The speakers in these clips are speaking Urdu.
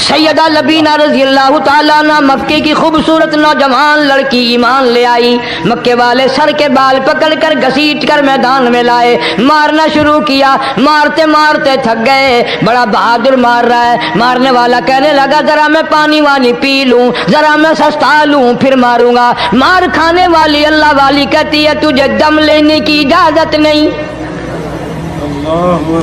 سیدہ لبینہ رضی اللہ تعالیٰ عنہ مکے کی خوبصورت نوجوان لڑکی ایمان لے آئی. مکے والے سر کے بال پکڑ کر گھسیٹ کر میدان میں لائے, مارنا شروع کیا. مارتے مارتے تھک گئے, بڑا بہادر مار رہا ہے. مارنے والا کہنے لگا ذرا میں پانی وانی پی لوں, ذرا میں سستا لوں پھر ماروں گا. مار کھانے والی اللہ والی کہتی ہے تجھے دم لینے کی اجازت نہیں,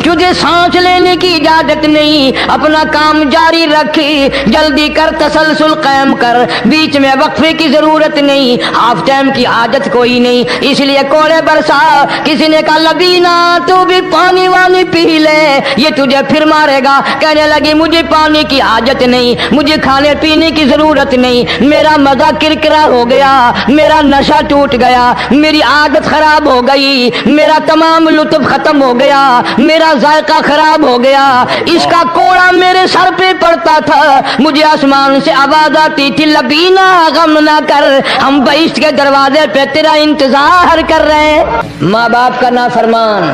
تجھے سانس لینے کی اجازت نہیں. اپنا کام جاری رکھ, جلدی کر, تسلسل قائم کر, بیچ میں وقفے کی ضرورت نہیں, ہاف ٹائم کی عادت کوئی نہیں. اس لیے کوڑے برسا. کسی نے کہا لبینہ تو بھی پانی وانی پی لے, یہ تجھے پھر مارے گا. کہنے لگی مجھے پانی کی حاجت نہیں, مجھے کھانے پینے کی ضرورت نہیں, میرا مزہ کرکرا ہو گیا, میرا نشہ ٹوٹ گیا, میری عادت خراب ہو گئی, میرا تمام لطف ختم ہو گیا, میرا ذائقہ خراب ہو گیا. اس کا کوڑا میرے سر پہ پڑتا تھا, مجھے آسمان سے آواز آتی تھی لبینہ غم نہ کر, ہم بہشت کے دروازے پہ تیرا انتظار کر رہے ہیں. ماں باپ کا نافرمان,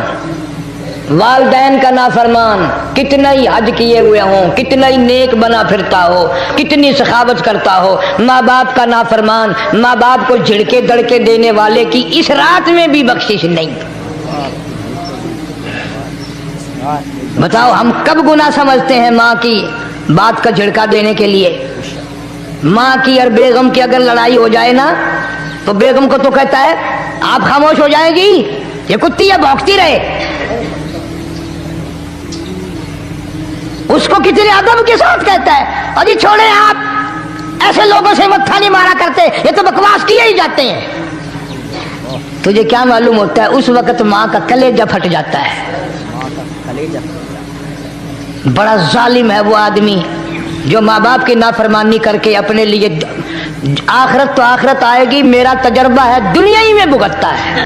والدین کا نافرمان, کتنا ہی حج کیے ہوئے ہوں, کتنا ہی نیک بنا پھرتا ہو, کتنی سخاوت کرتا ہو, ماں باپ کا نافرمان, ماں باپ کو جھڑکے دڑکے دینے والے کی اس رات میں بھی بخشش نہیں. بتاؤ ہم کب گناہ سمجھتے ہیں ماں کی بات کا جھڑکا دینے کے لیے. ماں کی اور بیگم کی اگر لڑائی ہو جائے نا تو بیگم کو تو کہتا ہے آپ خاموش ہو جائیں گی, یہ کتی ہے بھونکتی رہے. اس کو کتنے ادب کے ساتھ کہتا ہے ابھی چھوڑے آپ ایسے لوگوں سے متھا نہیں مارا کرتے, یہ تو بکواس کیے ہی جاتے ہیں. تجھے کیا معلوم ہوتا ہے اس وقت ماں کا کلیجہ پھٹ جاتا ہے. بڑا ظالم ہے وہ آدمی جو ماں باپ کی نافرمانی کر کے اپنے لیے آخرت تو آخرت آئے گی, میرا تجربہ ہے دنیا ہی میں بھگتتا ہے.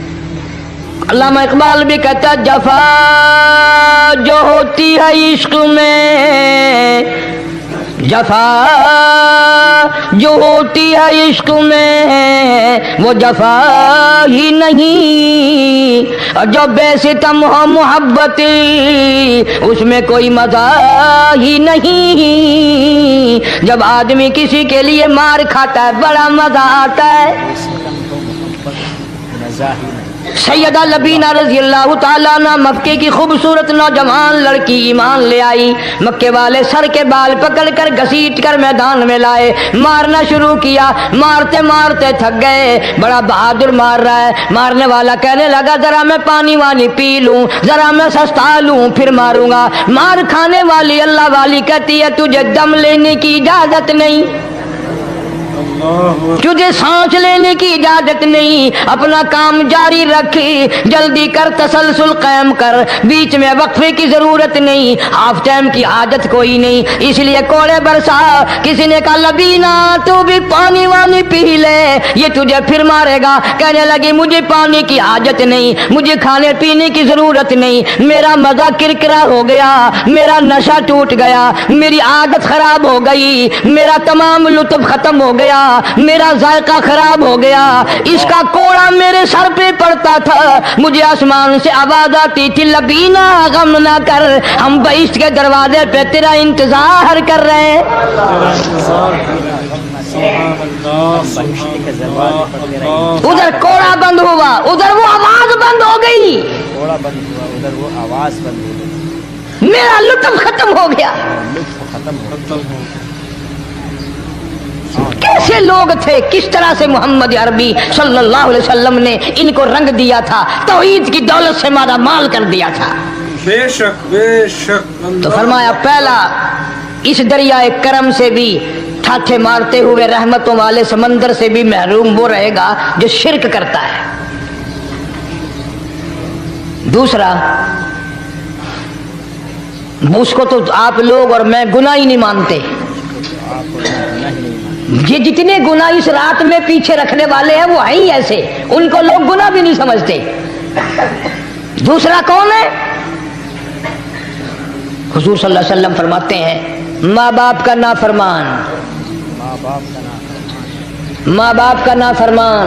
علامہ اقبال بھی کہتا ہے جفا جو ہوتی ہے عشق میں, جفا جو ہوتی ہے عشق میں وہ جفا ہی نہیں, اور جو بے ستم ہو محبت اس میں کوئی مزہ ہی نہیں. جب آدمی کسی کے لیے مار کھاتا ہے بڑا مزہ آتا ہے. سیدہ لبینہ رضی اللہ تعالیٰ عنہ مکے کی خوبصورت نوجوان لڑکی ایمان لے آئی. مکے والے سر کے بال پکڑ کر گھسیٹ کر میدان میں لائے, مارنا شروع کیا. مارتے مارتے تھک گئے, بڑا بہادر مار رہا ہے. مارنے والا کہنے لگا ذرا میں پانی وانی پی لوں, ذرا میں سستا لوں پھر ماروں گا. مار کھانے والی اللہ والی کہتی ہے تجھے دم لینے کی اجازت نہیں, تجھے سانس لینے کی اجازت نہیں. اپنا کام جاری رکھ, جلدی کر, تسلسل قائم کر, بیچ میں وقفے کی ضرورت نہیں, ہاف ٹائم کی عادت کوئی نہیں. اس لیے کوڑے برسا. کسی نے کہا لبینہ تو بھی پانی وانی پی لے, یہ تجھے پھر مارے گا. کہنے لگی مجھے پانی کی حاجت نہیں, مجھے کھانے پینے کی ضرورت نہیں, میرا مزہ کرکرا ہو گیا, میرا نشہ ٹوٹ گیا, میری عادت خراب ہو گئی, میرا تمام لطف ختم ہو گیا, میرا ذائقہ خراب ہو گیا. اس کا کوڑا میرے سر پہ پڑتا تھا, مجھے آسمان سے آواز آتی تھی لبینہ غم نہ کر, ہم بہشت کے دروازے پہ تیرا انتظار کر رہے ہیں. ادھر کوڑا بند ہوا, ادھر وہ آواز بند ہو گئی, میرا لطف ختم ہو گیا. کیسے لوگ تھے, کس طرح سے محمد عربی صلی اللہ علیہ وسلم نے ان کو رنگ دیا تھا, توحید کی دولت سے مالا مال کر دیا تھا. بے شک بے شک. تو فرمایا پہلا اس دریائے کرم سے بھی ٹھاٹھے مارتے ہوئے رحمتوں والے سمندر سے بھی محروم وہ رہے گا جو شرک کرتا ہے. دوسرا اس کو تو آپ لوگ اور میں گناہ ہی نہیں مانتے. یہ جتنے گناہ اس رات میں پیچھے رکھنے والے ہیں وہ ہیں ہی ایسے, ان کو لوگ گناہ بھی نہیں سمجھتے. دوسرا کون ہے؟ حضور صلی اللہ علیہ وسلم فرماتے ہیں ماں باپ کا نافرمان, ماں باپ کا نافرمان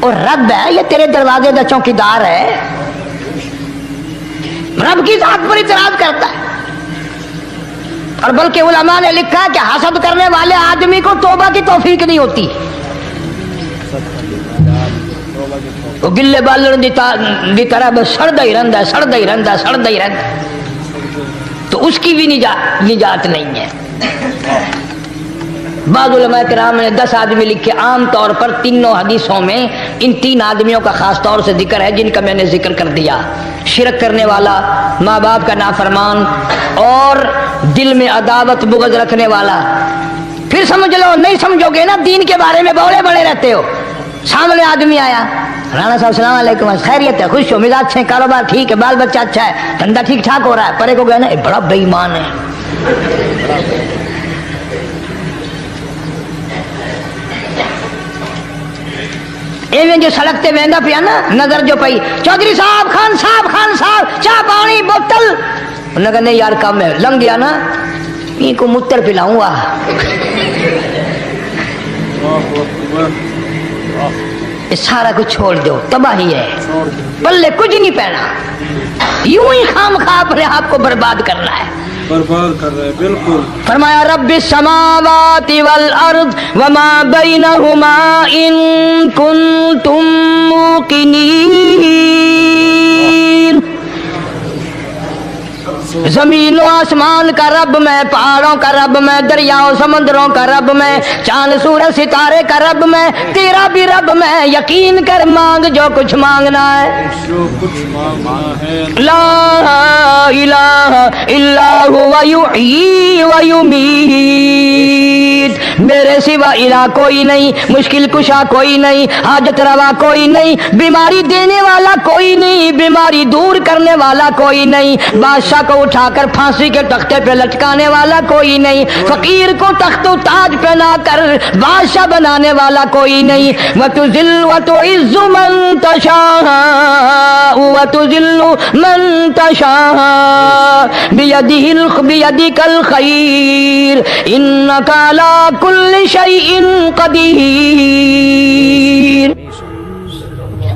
اور رب ہے یہ تیرے دروازے کا چوکیدار ہے، رب کی ذات پر اعتراض کرتا ہے۔ اور بلکہ علماء نے لکھا کہ حسد کرنے والے آدمی کو توبہ کی توفیق نہیں ہوتی، وہ گلے بالن دی طرح بس سڑتا ہی رہتا سڑتا ہی رہتا سڑتا ہی رہتا، تو اس کی بھی نجات نہیں ہے۔ بعض علماء کرام نے 10 آدمی لکھے، عام طور پر تینوں حدیثوں میں ان 3 آدمیوں کا خاص طور سے ذکر ہے جن کا میں نے ذکر کر دیا، شرک کرنے والا، ماں باپ کا نافرمان، اور دل میں عداوت بغض رکھنے والا۔ پھر سمجھ لو، نہیں سمجھو گے نا دین کے بارے میں بولے بڑے رہتے ہو۔ سامنے آدمی آیا، رانا صاحب السلام علیکم، خیریت ہے، خوش ہو، مزاج ہے، کاروبار ٹھیک ہے، بال بچہ اچھا ہے، دھندا ٹھیک ٹھاک ہو رہا ہے، پرے کو گیا نا بڑا بے ایمان ہے۔ ایویں جو سڑک تے ویندا پیا نا، نظر جو پئی، چودھری صاحب، خان صاحب چاہ پانی بوتل، انہوں نے کہا نہیں یار کم ہے، لنگ گیا نا ان کو متر پلاؤں گا۔ یہ سارا کچھ چھوڑ دو، تباہی ہے، پلے کچھ نہیں پہنا، یوں ہی خام خواہ اپنے آپ کو برباد کرنا ہے، برباد کر رہے ہیں بالکل۔ فرمایا رب السماوات والارض وما بینہما ان کنتم موقنین، زمین و آسمان کا رب میں، پہاڑوں کا رب میں، دریاؤں سمندروں کا رب میں، چاند سورج ستارے کا رب میں، تیرا بھی رب میں، یقین کر مانگ جو کچھ مانگنا ہے، جو کچھ مانگنا ہے، لا الہ الا هو یحیی و یمیت، میرے سوا الہ کوئی نہیں، مشکل کشا کوئی نہیں، حاجت روا کوئی نہیں، بیماری دینے والا کوئی نہیں، بیماری دور کرنے والا کوئی نہیں، بادشاہ کو اٹھا کر پھانسی کے تختے پہ لٹکانے والا کوئی نہیں، فقیر کو تخت و تاج پہنا کر بادشاہ بنانے والا کوئی نہیں، وَتُذِلُّ وَتُعِزُّ مَن تَشَاءُ وَتُذِلُّ مَن تَشَاءُ بِيَدِكَ الْخَيْرُ إِنَّكَ عَلَى كُلِّ شَيْءٍ قَدِيرٌ۔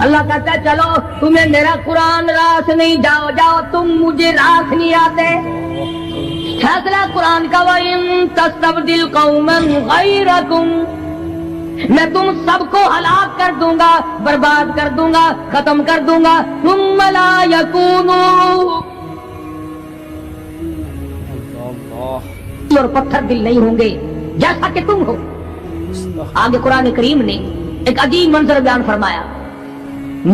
اللہ کہتا ہے چلو تمہیں میرا قرآن راس نہیں، جاؤ جاؤ، تم مجھے راس نہیں آتے، فیصلہ قرآن کا وَإِن تَسْتَبْدِلْ قَوْمًا غَيْرَكُمْ، میں تم سب کو ہلاک کر دوں گا، برباد کر دوں گا، ختم کر دوں گا، ثُمَّ لَا يَكُونُوا، اور پتھر دل نہیں ہوں گے جیسا کہ تم ہو۔ آگے قرآن کریم نے ایک عجیب منظر بیان فرمایا،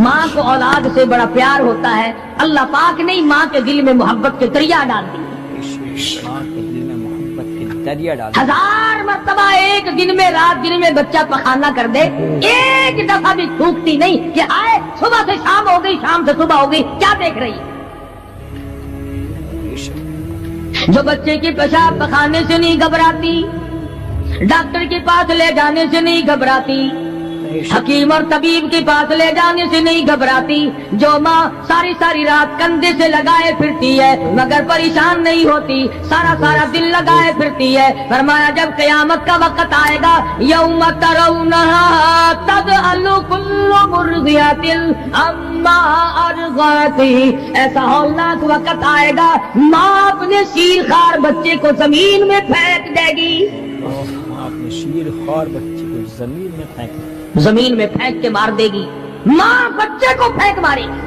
ماں کو اولاد سے بڑا پیار ہوتا ہے، اللہ پاک نے ماں کے دل میں محبت کے دریا ڈال دی، 1000 مرتبہ ایک دن میں، رات دن میں بچہ پخانہ کر دے، ایک دفعہ بھی تھوکتی نہیں کہ آئے صبح سے شام ہو گئی، شام سے صبح ہو گئی، کیا دیکھ رہی؟ جو بچے کی پیشاب پخانے سے نہیں گھبراتی، ڈاکٹر کے پاس لے جانے سے نہیں گھبراتی، حکیم اور طبیب کے پاس لے جانے سے نہیں گھبراتی، جو ماں ساری ساری رات کندھے سے لگائے پھرتی ہے مگر پریشان نہیں ہوتی، سارا سارا دل لگائے پھرتی ہے، فرمایا جب قیامت کا وقت آئے گا، یوم ترونہا تذہل کل مرضعۃ عما ارضعت، ایسا ہولناک وقت آئے گا ماں اپنے شیر خوار بچے کو زمین میں پھینک دے گی، اپنے شیر خوار بچے کو زمین میں پھینک دے گی، زمین میں پھینک کے مار دے گی، ماں بچے کو پھینک مارے گی،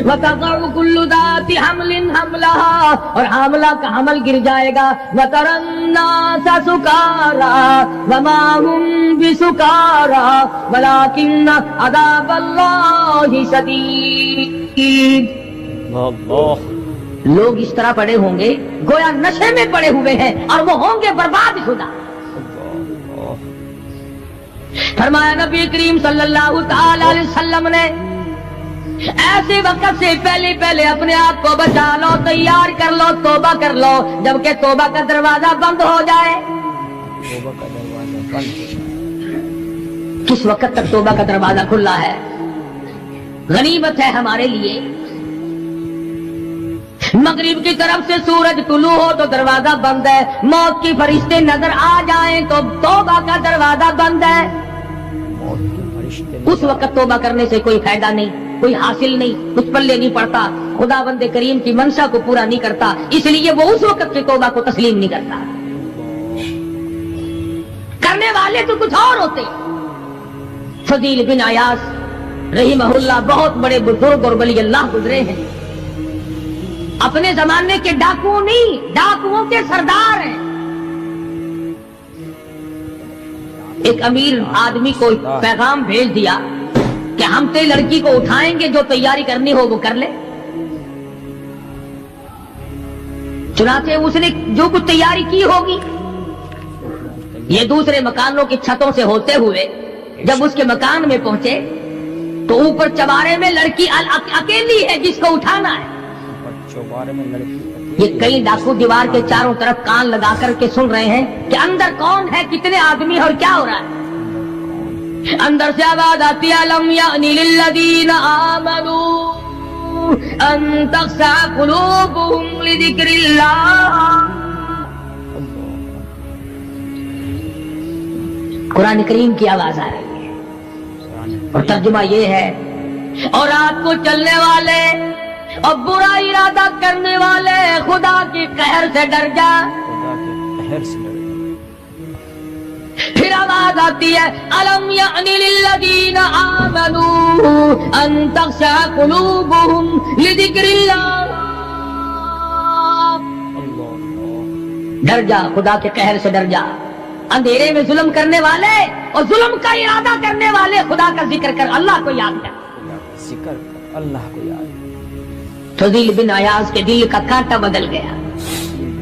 وَتَضَعُ كُلُّ ذَاتِ حَمْلٍ حَمْلَهَا، اور حاملہ کا حمل گر جائے گا، وَتَرَى النَّاسَ سُكَارَىٰ وَمَا هُمْ بِسُكَارَىٰ وَلَٰكِنَّ عَذَابَ اللَّهِ شَدِيدٌ۔ لوگ اس طرح پڑے ہوں گے گویا نشے میں پڑے ہوئے ہیں، اور وہ ہوں گے برباد شدہ۔ فرمایا نبی کریم صلی اللہ تعالی علیہ وسلم نے ایسے وقت سے پہلے پہلے اپنے آپ کو بچا لو، تیار کر لو، توبہ کر لو، جبکہ توبہ کا دروازہ بند ہو جائے۔ توبہ کا دروازہ بند، کس وقت تک توبہ کا دروازہ کھلا ہے؟ غنیمت ہے ہمارے لیے، مغرب کی طرف سے سورج طلوع ہو تو دروازہ بند ہے، موت کی فرشتے نظر آ جائیں تو توبہ کا دروازہ بند ہے، فرشتے اس وقت توبہ کرنے سے کوئی فائدہ نہیں، کوئی حاصل نہیں، کچھ پلے نہیں پڑتا، خدا بند کریم کی منشا کو پورا نہیں کرتا، اس لیے وہ اس وقت کی توبہ کو تسلیم نہیں کرتا۔ کرنے والے تو کچھ اور ہوتے۔ فضیل بن عیاض رحمہ اللہ بہت بڑے بزرگ اور ولی اللہ گزرے ہیں، اپنے زمانے کے ڈاکو نہیں، ڈاکوؤں کے سردار ہیں۔ ایک امیر آدمی کو پیغام بھیج دیا کہ ہم تیری لڑکی کو اٹھائیں گے، جو تیاری کرنی ہو وہ کر لے۔ چنانچہ اس نے جو کچھ تیاری کی ہوگی، یہ دوسرے مکانوں کی چھتوں سے ہوتے ہوئے جب اس کے مکان میں پہنچے تو اوپر چوارے میں لڑکی اکیلی ہے جس کو اٹھانا ہے۔ چوبارے میں لڑکی یہ کئی ڈاکو دیوار کے چاروں طرف کان لگا کر کے سن رہے ہیں کہ اندر کون ہے، کتنے آدمی اور کیا ہو رہا ہے۔ اندر سے آواز آتی ہے لم یأن للذین آمنوا ان تخشع قلوبهم لذکر اللہ۔ قرآن کریم کی آواز آ رہی ہے اور ترجمہ یہ ہے، اور رات کو چلنے والے اور برا ارادہ کرنے والے خدا کی قہر سے ڈر جا۔ خدا کے قہر سے ڈر گئے۔ پھر آواز آتی ہے الم یأن للذین آمنوا ان تخشع قلوبهم لذکر اللہ۔ ڈر جا، خدا کے قہر سے ڈر جا۔ اندھیرے میں ظلم کرنے والے اور ظلم کا ارادہ کرنے والے خدا کا ذکر کر، اللہ کو یاد کر، ذکر کر، اللہ کو یاد۔ فضیل بن عیاض کے دل کا کانٹا بدل گیا،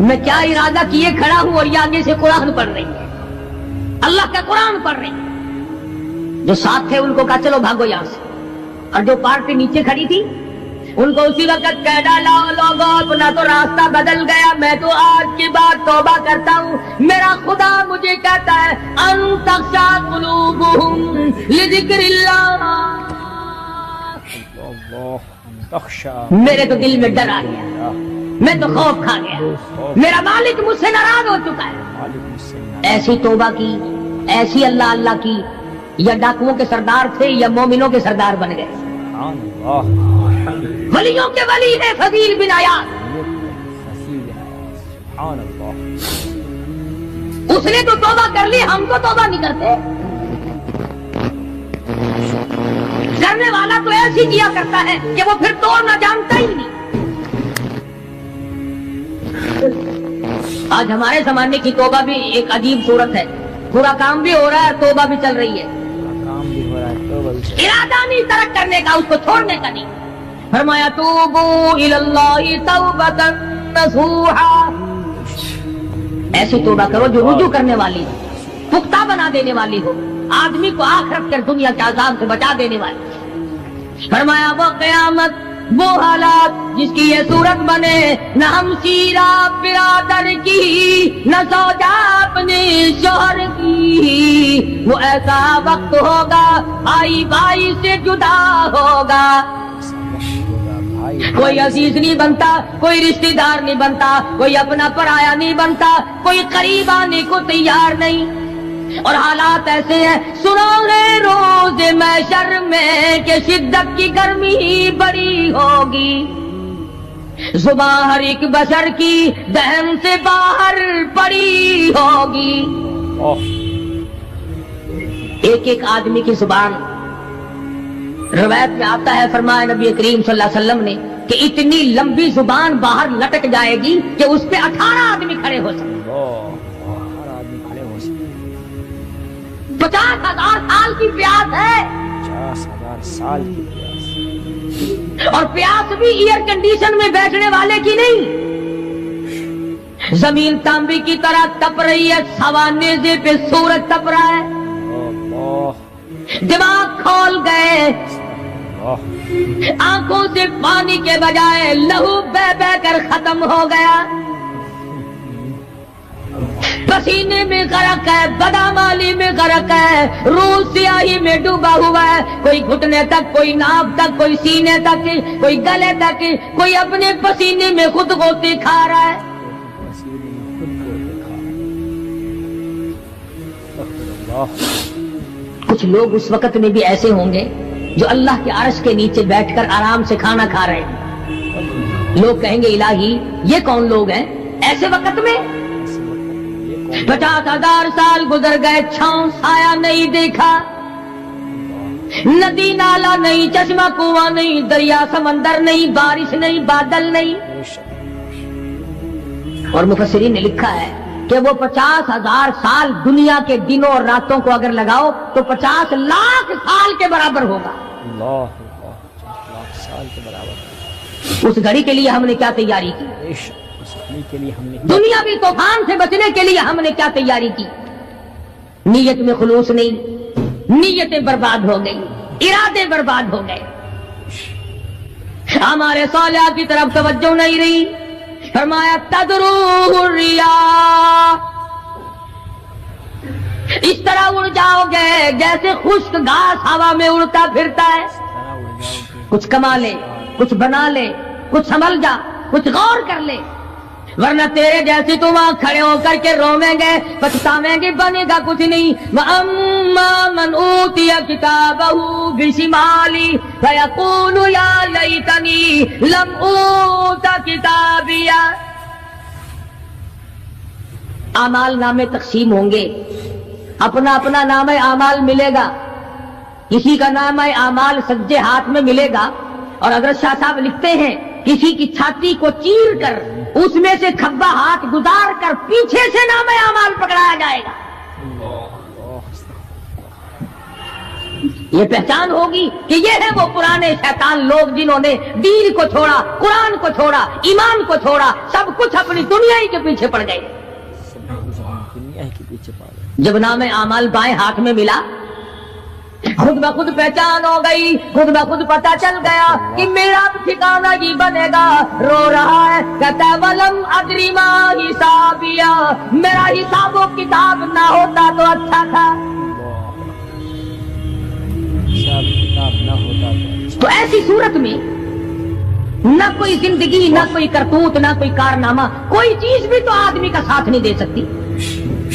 میں کیا ارادہ کیے کھڑا ہوں اور یہ آگے سے قرآن پڑھ رہی ہے، اللہ کا قرآن پڑھ رہی ہے۔ جو ساتھ تھے ان کو کہا چلو بھاگو یہاں سے، اور جو پارٹی نیچے کھڑی تھی ان کو اسی وقت کہہ ڈالا لوگوں اپنا تو راستہ بدل گیا، میں تو آج کی بات توبہ کرتا ہوں، میرا خدا مجھے کہتا ہے ان تخشع قلوبهم لذکر اللہ۔ میرے تو دل میں ڈر آ گیا، میں تو خوف کھا گیا، میرا مالک مجھ سے ناراض ہو چکا ہے۔ ایسی توبہ کی، ایسی اللہ اللہ کی، یا ڈاکوؤں کے سردار تھے یا مومنوں کے سردار بن گئے۔ ولیوں کے ولی ہے فضیل بن عیاض۔ اس نے تو توبہ کر لی، ہم تو توبہ نہیں کرتے۔ کرنے والا تو ایسی کیا کرتا ہے کہ وہ پھر توڑنا جانتا ہی نہیں۔ آج ہمارے زمانے کی توبہ بھی ایک عجیب صورت ہے، برا کام بھی ہو رہا ہے، توبہ بھی چل رہی ہے، کام بھی ہو رہا ہے، توبہ بھی چل رہی ہے۔ ارادہ نہیں ترک کرنے کا، اس کو چھوڑنے کا نہیں۔ فرمایا توبوا الی اللہ توبۃ نصوحا، ایسی توبہ کرو جو رجوع کرنے والی ہو، پختہ بنا دینے والی ہو، آدمی کو آخرت کے دنیا کے عذاب سے بچا دینے والی۔ فرمایا وہ قیامت، وہ حالات جس کی یہ صورت بنے، نہ ہم سیرا برادر کی، نہ زوجہ اپنے شوہر کی، وہ ایسا وقت ہوگا بھائی بھائی سے جدا ہوگا، کوئی عزیز نہیں بنتا، کوئی رشتہ دار نہیں بنتا، کوئی اپنا پرایا نہیں بنتا، کوئی قریب آنے کو تیار نہیں۔ اور حالات ایسے ہیں، سنو گے روز محشر میں کہ شدت کی گرمی بڑی ہوگی، زبان ہر ایک بشر کی دہن سے باہر پڑی ہوگی۔ ایک ایک آدمی کی زبان، روایت میں آتا ہے، فرمایا نبی کریم صلی اللہ علیہ وسلم نے کہ اتنی لمبی زبان باہر لٹک جائے گی کہ اس پہ 18 آدمی کھڑے ہو سکتے، 50,000 سال کی پیاس ہے، 50,000 سال کی پیاس، اور پیاس بھی ایئر کنڈیشن میں بیٹھنے والے کی نہیں، زمین تانبے کی طرح تپ رہی ہے، سوانیزے پہ سورج تپ رہا ہے، دماغ کھول گئے، آنکھوں سے پانی کے بجائے لہو بہ بہ کر ختم ہو گیا، پسینے میں غرق ہے، بدامالی میں غرق ہے، روح سیاہی میں ڈوبا ہوا ہے، کوئی گھٹنے تک، کوئی ناف تک، کوئی سینے تک، کوئی گلے تک، کوئی اپنے پسینے میں خود غوطے کھا رہا ہے۔ کچھ لوگ اس وقت میں بھی ایسے ہوں گے جو اللہ کے عرش کے نیچے بیٹھ کر آرام سے کھانا کھا رہے ہیں. لوگ کہیں گے الہی یہ کون لوگ ہیں ایسے وقت میں؟ 50,000 سال گزر گئے، چھاؤں سایہ نہیں دیکھا، ندی نالا نہیں، چشمہ کنواں نہیں، دریا سمندر نہیں، بارش نہیں، بادل نہیں. اور مفسرین نے لکھا ہے کہ وہ 50,000 سال دنیا کے دنوں اور راتوں کو اگر لگاؤ تو 50 لاکھ سال کے برابر ہوگا. اللہ 50 لاکھ سال کے برابر. اس گھڑی کے لیے ہم نے کیا تیاری کی؟ اس گھڑی کے لیے ہم نے دنیاوی طوفان سے بچنے کے لیے ہم نے کیا تیاری کی؟ نیت میں خلوص نہیں، نیتیں برباد ہو گئی، ارادے برباد ہو گئے، ہمارے صالحہ کی طرف توجہ نہیں رہی. فرمایا تدروہ الریاح، اس طرح اڑ جاؤ گے جیسے خشک گھاس ہوا میں اڑتا پھرتا ہے. کچھ کما لے، کچھ بنا لے، کچھ سنبھل جا، کچھ غور کر لے، ورنہ تیرے جیسے تو وہاں کھڑے ہو کر کے رویں گے، پچھتاویں گے، بنے گا کچھ نہیں. وَأَمَّا مَنْ أُوتِيَ كِتَابَهُ بِشِمَالِهِ فَيَقُولُ يَا لَيْتَنِي لَمْ أُوتَ كِتَابِيَهْ. اعمال نامے تقسیم ہوں گے، اپنا اپنا نام اعمال ملے گا. کسی کا نام اعمال سجے ہاتھ میں ملے گا، اور حضرت شاہ صاحب لکھتے ہیں کسی کی چھاتی کو چیر کر اس میں سے کھبا ہاتھ گزار کر پیچھے سے نام اعمال پکڑایا جائے گا. یہ پہچان ہوگی کہ یہ ہے وہ پرانے شیطان لوگ جنہوں نے دین کو چھوڑا، قرآن کو چھوڑا، ایمان کو چھوڑا، سب کچھ اپنی دنیا ہی کے پیچھے پڑ گئے. دنیا کے پیچھے پڑ گئے. جب نام اعمال بائیں ہاتھ میں ملا، خود بخود پہچان ہو گئی، خود بخود پتہ چل گیا کہ میرا ٹھکانہ ہی بنے گا. رو رہا ہے کہتا ہے وَلَمْ أَدْرِ مَا حِسَابِيَهْ، میرا حساب و کتاب نہ ہوتا تو اچھا تھا. حساب کتاب نہ ہوتا تو ایسی صورت میں نہ کوئی زندگی، نہ کوئی کرتوت، نہ کوئی کارنامہ، کوئی چیز بھی تو آدمی کا ساتھ نہیں دے سکتی.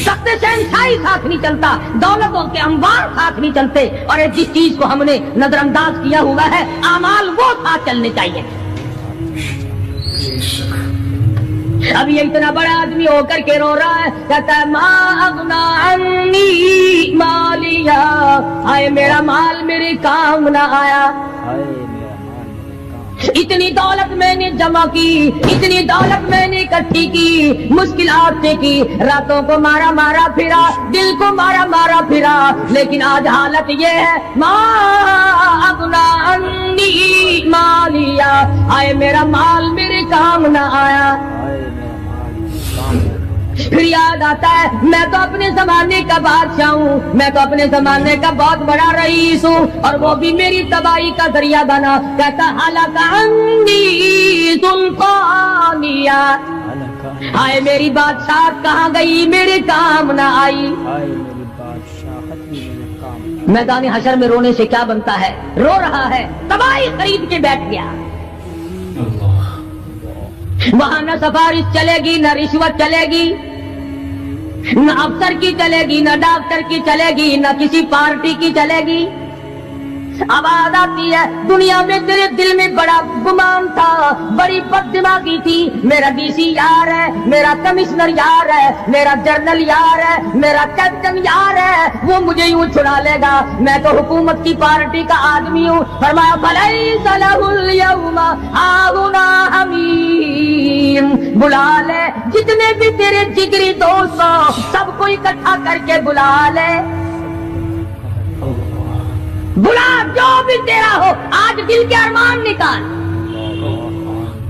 سخت شہنشاہی ساتھ نہیں چلتا، دولتوں کے انبار ساتھ نہیں چلتے، اور جس چیز کو ہم نے نظر انداز کیا ہوا ہے اعمال وہ ساتھ چلنے چاہیے. اب یہ اتنا بڑا آدمی ہو کر کے رو رہا ہے، کہتا ہے ما اغنا عنی مالیہ، آئے میرا مال میرے کام نہ آیا. اتنی دولت میں نے جمع کی، اتنی دولت میں نے اکٹھی کی، مشکلات سے کی، راتوں کو مارا مارا پھرا، دل کو مارا مارا پھرا، لیکن آج حالت یہ ہے ما اغنا عنی مالیہ، آئے میرا مال میرے کام نہ آیا. پھر یاد آتا ہے میں تو اپنے زمانے کا بادشاہ ہوں، میں تو اپنے زمانے کا بہت بڑا رئیس ہوں، اور وہ بھی میری تباہی کا ذریعہ بنا. کہتا ہلک عنی سلطانیہ، آئے میری بادشاہت کہاں گئی، میرے کام نہ آئی. میدان حشر میں رونے سے کیا بنتا ہے؟ رو رہا ہے، تباہی خرید کے بیٹھ گیا. وہاں نہ سفارش چلے گی، نہ رشوت چلے گی، نہ افسر کی چلے گی، نہ ڈاکٹر کی چلے گی، نہ کسی پارٹی کی چلے گی. آواز آتی ہے دنیا میں تیرے دل میں بڑا گمان تھا، بڑی بد دماغی تھی، میرا ڈی سی یار ہے، میرا کمشنر یار ہے، میرا جنرل یار ہے، میرا کیپٹن یار ہے، وہ مجھے یوں چھڑا لے گا، میں تو حکومت کی پارٹی کا آدمی ہوں. فرمایا فلیس لہ اليوم ہاہنا حمیم، بلا لے جتنے بھی تیرے جگری دوست ہو سب کو اکٹھا کر کے بلا لے، بلا جو بھی تیرا ہو، آج دل کے ارمان نکال.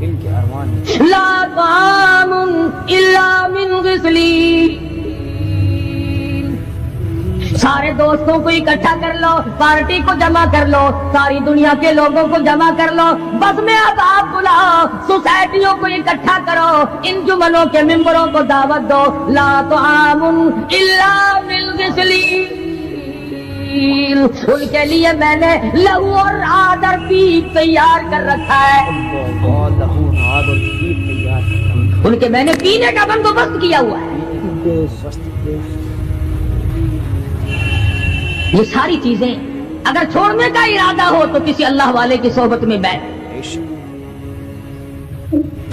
دل کے ارمان لا طعام الا من غسلین، سارے دوستوں کو اکٹھا کر لو، پارٹی کو جمع کر لو، ساری دنیا کے لوگوں کو جمع کر لو، بس میں اب آپ بلاؤ، سوسائٹیوں کو اکٹھا کرو، انجمنوں کے ممبروں کو دعوت دو. لا طعام الا من غسلین، ان کے لیے میں نے لہو اور آدر پیپ تیار کر رکھا ہے، ان کے میں نے پینے کا بندوبست کیا ہوا ہے. یہ ساری چیزیں اگر چھوڑنے کا ارادہ ہو تو کسی اللہ والے کی صحبت میں بیٹھ.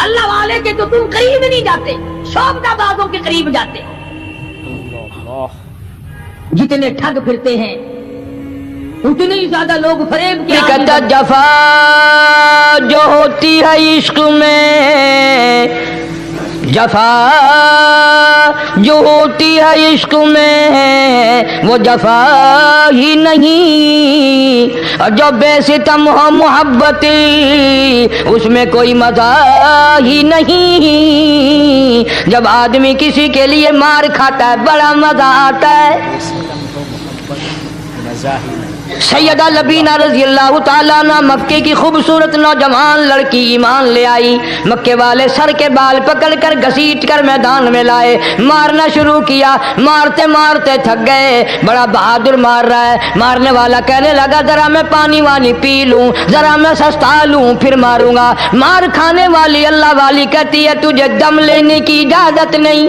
اللہ والے کے تو تم قریب نہیں جاتے، شوبدہ بازوں کے قریب جاتے. جتنے ٹھگ پھرتے ہیں اتنے ہی زیادہ لوگ فریب کے جفا جو ہوتی ہے عشق میں، جفا جو ہوتی ہے عشق میں وہ جفا ہی نہیں، اور جو بے ستم ہو محبتی اس میں کوئی مزہ ہی نہیں. جب آدمی کسی کے لیے مار کھاتا ہے بڑا مزہ آتا ہے. سیدہ لبینہ رضی اللہ تعالیٰ عنہ مکے کی خوبصورت نوجوان لڑکی ایمان لے آئی. مکے والے سر کے بال پکڑ کر گھسیٹ کر میدان میں لائے، مارنا شروع کیا. مارتے مارتے تھک گئے، بڑا بہادر مار رہا ہے. مارنے والا کہنے لگا ذرا میں پانی وانی پی لوں، ذرا میں سستا لوں پھر ماروں گا. مار کھانے والی اللہ والی کہتی ہے تجھے دم لینے کی اجازت نہیں،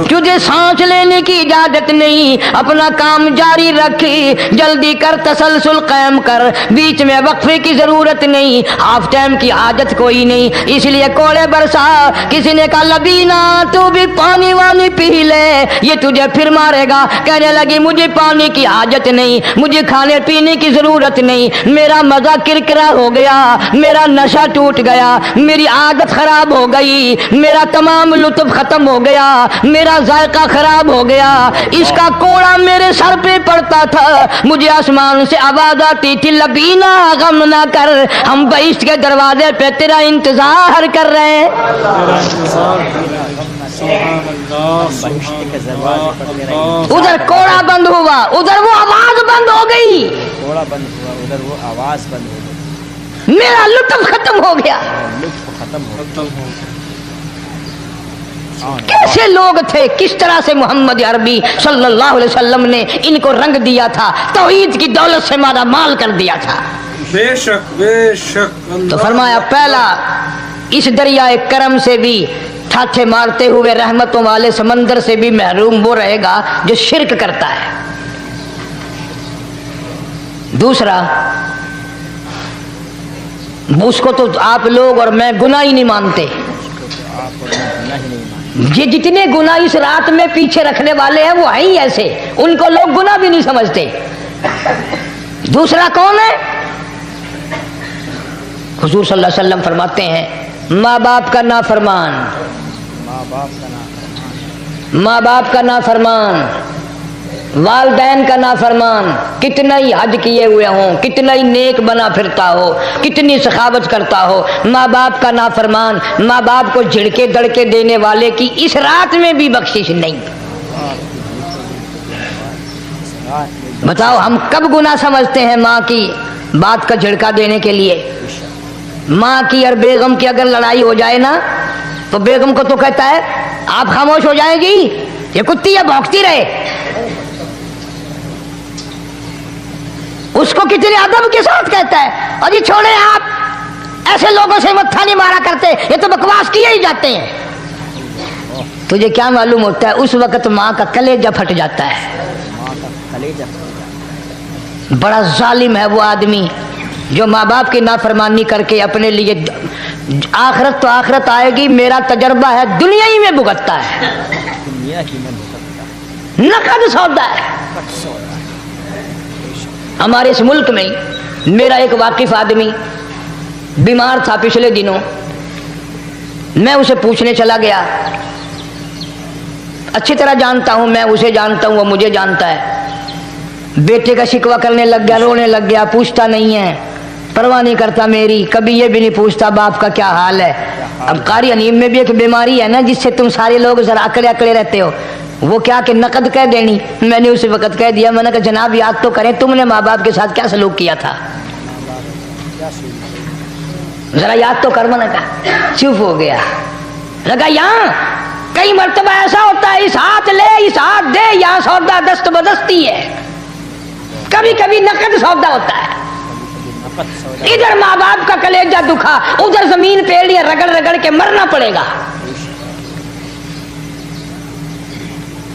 تجھے سانس لینے کی اجازت نہیں. اپنا کام جاری رکھ، جلدی کر تسلسل قائم کر، بیچ میں وقفے کی ضرورت نہیں، ہاف ٹائم کی حاجت کوئی نہیں. اس لیے کوڑے برسا. کسی نے کہا لبینہ تو بھی پانی وانی پی لے، یہ تجھے پھر مارے گا. کہنے لگی مجھے پانی کی حاجت نہیں، مجھے کھانے پینے کی ضرورت نہیں، میرا مزہ کرکرا ہو گیا، میرا نشہ ٹوٹ گیا، میری عادت خراب ہو گئی، میرا تمام لطف ختم ہو گیا، میرا ذائقہ خراب ہو گیا. اس کا کوڑا میرے سر پہ پڑتا تھا، مجھے آسمان سے آواز آتی تھی لبینہ غم نہ کر، ہم بہشت کے دروازے پہ تیرا انتظار کر رہے ہیں. ادھر کوڑا بند ہوا، ادھر وہ آواز بند ہو گئی، کوڑا بند ہوا ادھر وہ آواز بند ہو گئی، میرا لطف ختم ہو گیا. لطف ختم ہو گیا. کیسے لوگ تھے، کس طرح سے محمد عربی صلی اللہ علیہ وسلم نے ان کو رنگ دیا تھا، توحید کی دولت سے مالا مال کر دیا تھا. بے شک بے شک. تو فرمایا پہلا اس دریائے کرم سے بھی تھاٹھے مارتے ہوئے رحمتوں والے سمندر سے بھی محروم وہ رہے گا جو شرک کرتا ہے. دوسرا اس کو تو آپ لوگ اور میں گناہ ہی نہیں مانتے. یہ جتنے گناہ اس رات میں پیچھے رکھنے والے ہیں وہ ہیں ہی ایسے، ان کو لوگ گناہ بھی نہیں سمجھتے. دوسرا کون ہے؟ حضور صلی اللہ علیہ وسلم فرماتے ہیں ماں باپ کا نافرمان، ماں باپ کا نافرمان، والدین کا نافرمان، کتنا ہی حج کیے ہوئے ہوں، کتنا ہی نیک بنا پھرتا ہو، کتنی سخاوت کرتا ہو، ماں باپ کا نافرمان، ماں باپ کو جھڑکے دڑکے دینے والے کی اس رات میں بھی بخشش نہیں. بتاؤ ہم کب گناہ سمجھتے ہیں ماں کی بات کا جھڑکا دینے کے لیے؟ ماں کی اور بیگم کی اگر لڑائی ہو جائے نا تو بیگم کو تو کہتا ہے آپ خاموش ہو جائے گی، یہ کتی ہے بھونکتی رہے. اس کو کتنے ادب کے ساتھ کہتا ہے اور یہ چھوڑے آپ ایسے لوگوں سے متھا نہیں مارا کرتے، یہ تو بکواس کیے ہی جاتے ہیں. تجھے کیا معلوم ہوتا ہے اس وقت ماں کا کلیجہ پھٹ جاتا ہے. بڑا ظالم ہے وہ آدمی جو ماں باپ کی نافرمانی کر کے اپنے لیے آخرت تو آخرت آئے گی، میرا تجربہ ہے دنیا ہی میں بھگتتا ہے، نقد سودا ہے. ہمارے اس ملک میں میرا ایک واقف آدمی بیمار تھا پچھلے دنوں، میں اسے پوچھنے چلا گیا. اچھی طرح جانتا ہوں، میں اسے جانتا ہوں، وہ مجھے جانتا ہے. بیٹے کا شکوہ کرنے لگ گیا، رونے لگ گیا، پوچھتا نہیں ہے، پرواہ نہیں کرتا میری، کبھی یہ بھی نہیں پوچھتا باپ کا کیا حال ہے. اب قاری انیم میں بھی ایک بیماری ہے نا جس سے تم سارے لوگ ذرا اکڑے اکڑے رہتے ہو، وہ کیا کہ نقد کہہ دینی. میں نے اسی وقت کہہ دیا، میں نے کہا جناب یاد تو کریں تم نے ماں باپ کے ساتھ کیا سلوک کیا تھا، ذرا یاد تو کر. میں نے کہا چپ ہو گیا. لگا یہاں کئی مرتبہ ایسا ہوتا ہے اس ہاتھ لے اس ہاتھ دے، یہاں سودا دست بدستی ہے، کبھی کبھی نقد سودا ہوتا ہے. ادھر ماں باپ کا کلیجہ دکھا، ادھر زمین پیڑ لیا، رگڑ رگڑ کے مرنا پڑے گا.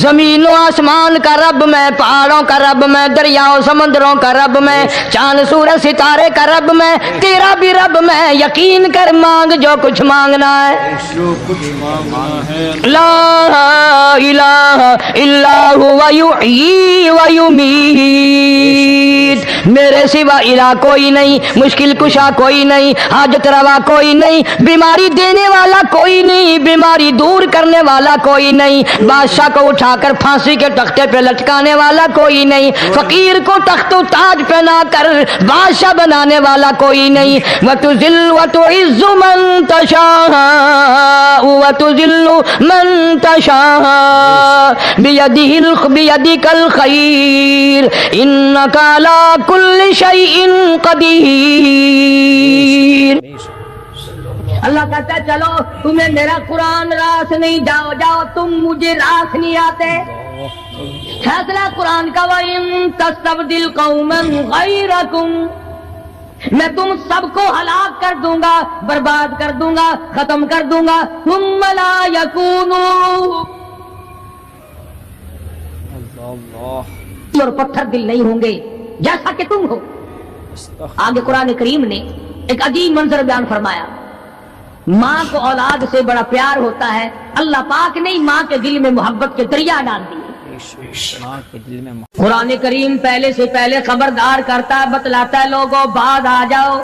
زمین و آسمان کا رب میں، پہاڑوں کا رب میں، دریاؤں سمندروں کا رب میں، چاند سورج ستارے کا رب میں، تیرا بھی رب میں، یقین کر مانگ جو کچھ مانگنا ہے۔ جو کچھ مانگنا ہے لا الہ الا هو یحیی و یمیت، میرے سوا الہ کوئی نہیں، مشکل کشا کوئی نہیں، حاجت روا کوئی نہیں، بیماری دینے والا کوئی نہیں، بیماری دور کرنے والا کوئی نہیں، بادشاہ کو اٹھا کر پھانسی کے تختے پہ لٹکانے والا کوئی نہیں، فقیر کو تخت و تاج پہنا کر بادشاہ بنانے والا کوئی نہیں۔ وَتُذِلُّ وَتُعِزُّ مَن تَشَاءُ وَتُذِلُّ مَن تَشَاءُ بِيَدِكَ الْخَيْرُ إِنَّكَ عَلَى كُلِّ شَيْءٍ قَدِيرٌ۔ اللہ کہتا ہے چلو تمہیں میرا قرآن راس نہیں، جاؤ جاؤ، تم مجھے راس نہیں آتے۔ فیصلہ قرآن کا وَإِن تَسْتَبْدِلْ قَوْمًا غَيْرَكُمْ، میں تم سب کو ہلاک کر دوں گا، برباد کر دوں گا، ختم کر دوں گا، ثُمَّ لَا يَكُونُوا، اور پتھر دل نہیں ہوں گے جیسا کہ تم ہو۔ آگے قرآن کریم نے ایک عجیب منظر بیان فرمایا، ماں کو اولاد سے بڑا پیار ہوتا ہے، اللہ پاک نے ماں کے دل میں محبت کے دریا ڈال دیے۔ قرآن کریم پہلے سے پہلے خبردار کرتا ہے، بتلاتا ہے لوگوں بعد آ جاؤ،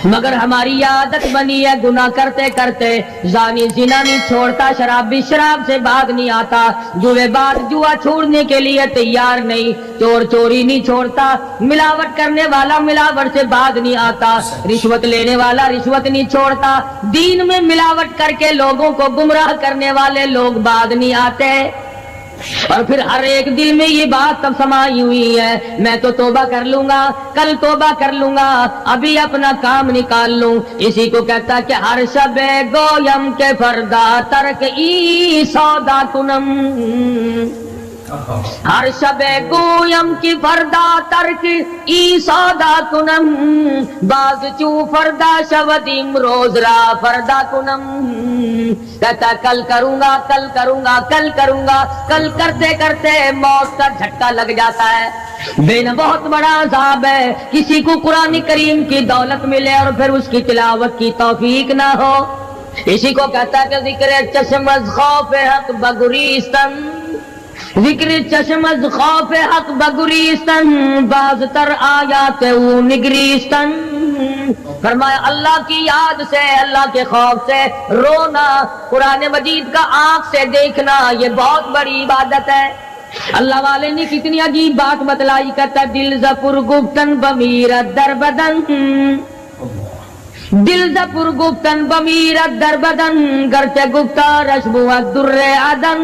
مگر ہماری عادت بنی ہے گناہ کرتے کرتے، زانی زنا نہیں چھوڑتا، شرابی شراب سے باغ نہیں آتا، جوے باز جوا چھوڑنے کے لیے تیار نہیں، چور چوری نہیں چھوڑتا، ملاوٹ کرنے والا ملاوٹ سے باغ نہیں آتا، رشوت لینے والا رشوت نہیں چھوڑتا، دین میں ملاوٹ کر کے لوگوں کو گمراہ کرنے والے لوگ باغ نہیں آتے۔ اور پھر ہر ایک دل میں یہ بات تب سمائی ہوئی ہے، میں تو توبہ کر لوں گا، کل توبہ کر لوں گا، ابھی اپنا کام نکال لوں۔ اسی کو کہتا کہ ہر شب گویم کے فردا ترک ای سودا کنم، ہر شب گویم کی فردا ترک ای سودا کنم، باز چو فردا شودیم روز را فردا کنم، کہتا کل کروں گا کل کروں گا کل کروں گا، کل کرتے کرتے موت کا جھٹکا لگ جاتا ہے۔ بین بہت بڑا عذاب ہے کسی کو قرآن کریم کی دولت ملے اور پھر اس کی تلاوت کی توفیق نہ ہو۔ اسی کو کہتا کہ ذکر چشم از خوف حق بگریستن، ذکر چشم از خوف حق بگریستن، باز تر آیات او نگریستن، فرمایا اللہ کی یاد سے، اللہ کے خوف سے رونا، قرآن مجید کا آنکھ سے دیکھنا، یہ بہت بڑی عبادت ہے۔ اللہ والے نے کتنی عجیب بات بتلائی، کہتا دل زپر گفتن بمیرت در بدن، دل زپر گفتن بمیرت در بدن، گرچہ گفتار اشبوت در عدن،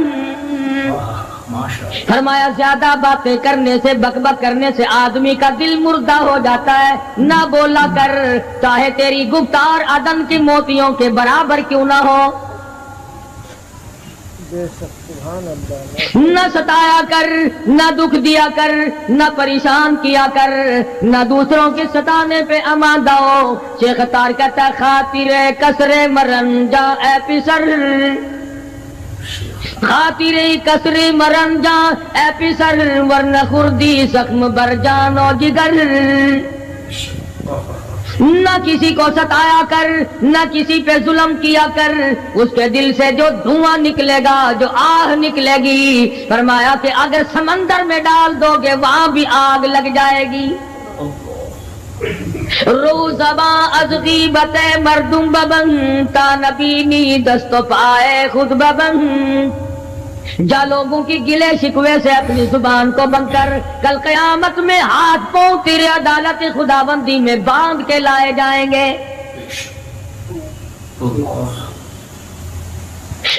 فرمایا زیادہ باتیں کرنے سے، بک بک کرنے سے آدمی کا دل مردہ ہو جاتا ہے، نہ بولا کر، چاہے تیری گفتار عدن کی موتیوں کے برابر کیوں نہ ہو، نہ ستایا کر، نہ دکھ دیا کر، نہ پریشان کیا کر، نہ دوسروں کے ستانے پہ آمادہ ہو۔ شیخ تار کہتا خاطر کسر مرن جا اے پسر، خاطر کسر مرن جا اے پسر، ورنہ خردی زخم بر جان و جگر، نہ کسی کو ستایا کر، نہ کسی پہ ظلم کیا کر، اس کے دل سے جو دھواں نکلے گا، جو آہ نکلے گی، فرمایا کہ اگر سمندر میں ڈال دو گے وہاں بھی آگ لگ جائے گی۔ روزباں از غیبت مردم ببن، تا نبینی دست و پائے خود ببن، جا لوگوں کی گلے شکوے سے اپنی زبان کو بند کر، کل قیامت میں ہاتھ پاؤں تیرے عدالت خداوندی میں باندھ کے لائے جائیں گے۔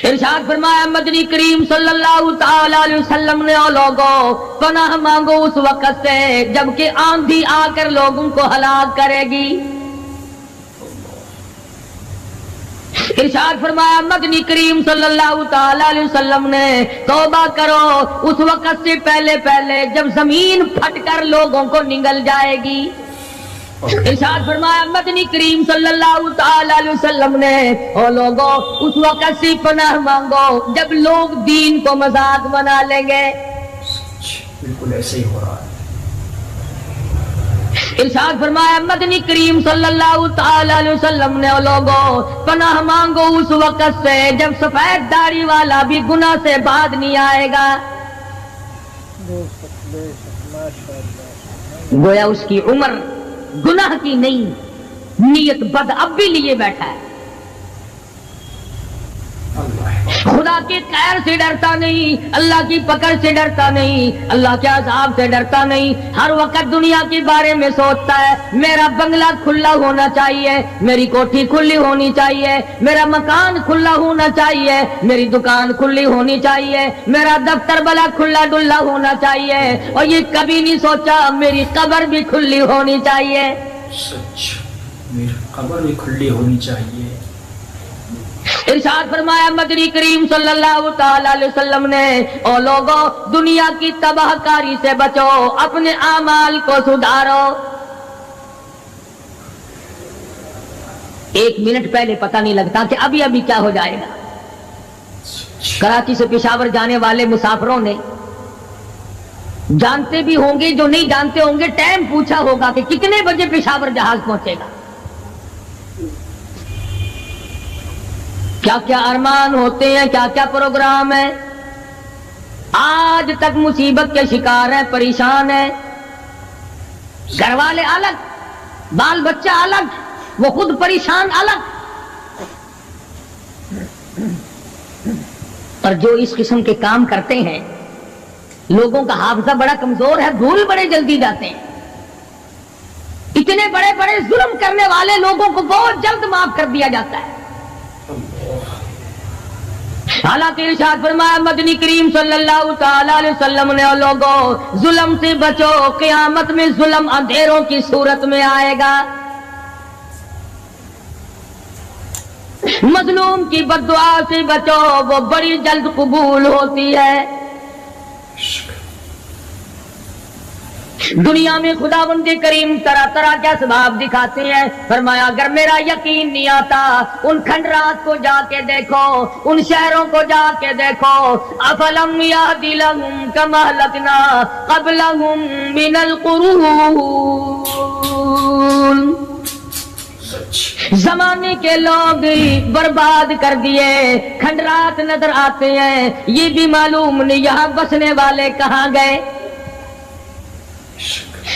ارشاد فرمایا مدنی کریم صلی اللہ تعالی علیہ وسلم نے، او لوگوں پناہ مانگو اس وقت سے جبکہ آندھی آ کر لوگوں کو ہلاک کرے گی۔ ارشاد فرمایا مدنی کریم صلی اللہ تعالی علیہ وسلم نے، توبہ کرو اس وقت سے پہلے پہلے جب زمین پھٹ کر لوگوں کو نگل جائے گی۔ ارشاد فرمایا مدنی کریم صلی اللہ تعالی علیہ وسلم نے او لوگوں اس وقت سے پناہ مانگو جب لوگ دین کو مذاق بنا لیں گے. بالکل ایسے ہی ہو رہا ہے. ارشاد فرمایا مدنی کریم صلی اللہ تعالی علیہ وسلم نے او لوگوں پناہ مانگو اس وقت سے جب سفید داڑھی والا بھی گناہ سے بعد نہیں آئے گا. گویا اس کی عمر گناہ کی نہیں, نیت بد اب بھی لیے بیٹھا ہے. خدا کے قہر سے ڈرتا نہیں, اللہ کی پکڑ سے ڈرتا نہیں, اللہ کے عذاب سے ڈرتا نہیں. ہر وقت دنیا کے بارے میں سوچتا ہے میرا بنگلہ کھلا ہونا چاہیے, میری کوٹھی کھلی ہونی چاہیے, میرا مکان کھلا ہونا چاہیے, میری دکان کھلی ہونی چاہیے, میرا دفتر بلا کھلا ڈلا ہونا چاہیے. اور یہ کبھی نہیں سوچا میری قبر بھی کھلی ہونی چاہیے. سچ, میری قبر بھی کھلی ہونی چاہیے. ارشاد فرمایا مدنی کریم صلی اللہ تعالی علیہ وسلم نے او لوگوں دنیا کی تباہ کاری سے بچو, اپنے اعمال کو سدھارو. ایک منٹ پہلے پتہ نہیں لگتا کہ ابھی ابھی کیا ہو جائے گا. کراچی سے پشاور جانے والے مسافروں نے جانتے بھی ہوں گے, جو نہیں جانتے ہوں گے ٹائم پوچھا ہوگا کہ کتنے بجے پشاور جہاز پہنچے گا. کیا کیا ارمان ہوتے ہیں, کیا کیا پروگرام ہے. آج تک مصیبت کے شکار ہیں, پریشان ہیں. گھر والے الگ, بال بچہ الگ, وہ خود پریشان الگ. اور جو اس قسم کے کام کرتے ہیں لوگوں کا حافظہ بڑا کمزور ہے, بھول بڑے جلدی جاتے ہیں. اتنے بڑے بڑے ظلم کرنے والے لوگوں کو بہت جلد معاف کر دیا جاتا ہے. حالانکہ ارشاد فرمایا مدنی کریم صلی اللہ تعالی علیہ وسلم نے لوگوں ظلم سے بچو, قیامت میں ظلم اندھیروں کی صورت میں آئے گا. مظلوم کی بددعا سے بچو, وہ بڑی جلد قبول ہوتی ہے. دنیا میں خداوند کریم طرح طرح کے اسباب دکھاتے ہیں. فرمایا اگر میرا یقین نہیں آتا ان کھنڈرات کو جا کے دیکھو, ان شہروں کو جا کے دیکھو. افلم یہد لہم کما اہلکنا قبلہم من القرون, زمانے کے لوگ برباد کر دیے, کھنڈرات نظر آتے ہیں, یہ بھی معلوم نہیں یہاں بسنے والے کہاں گئے.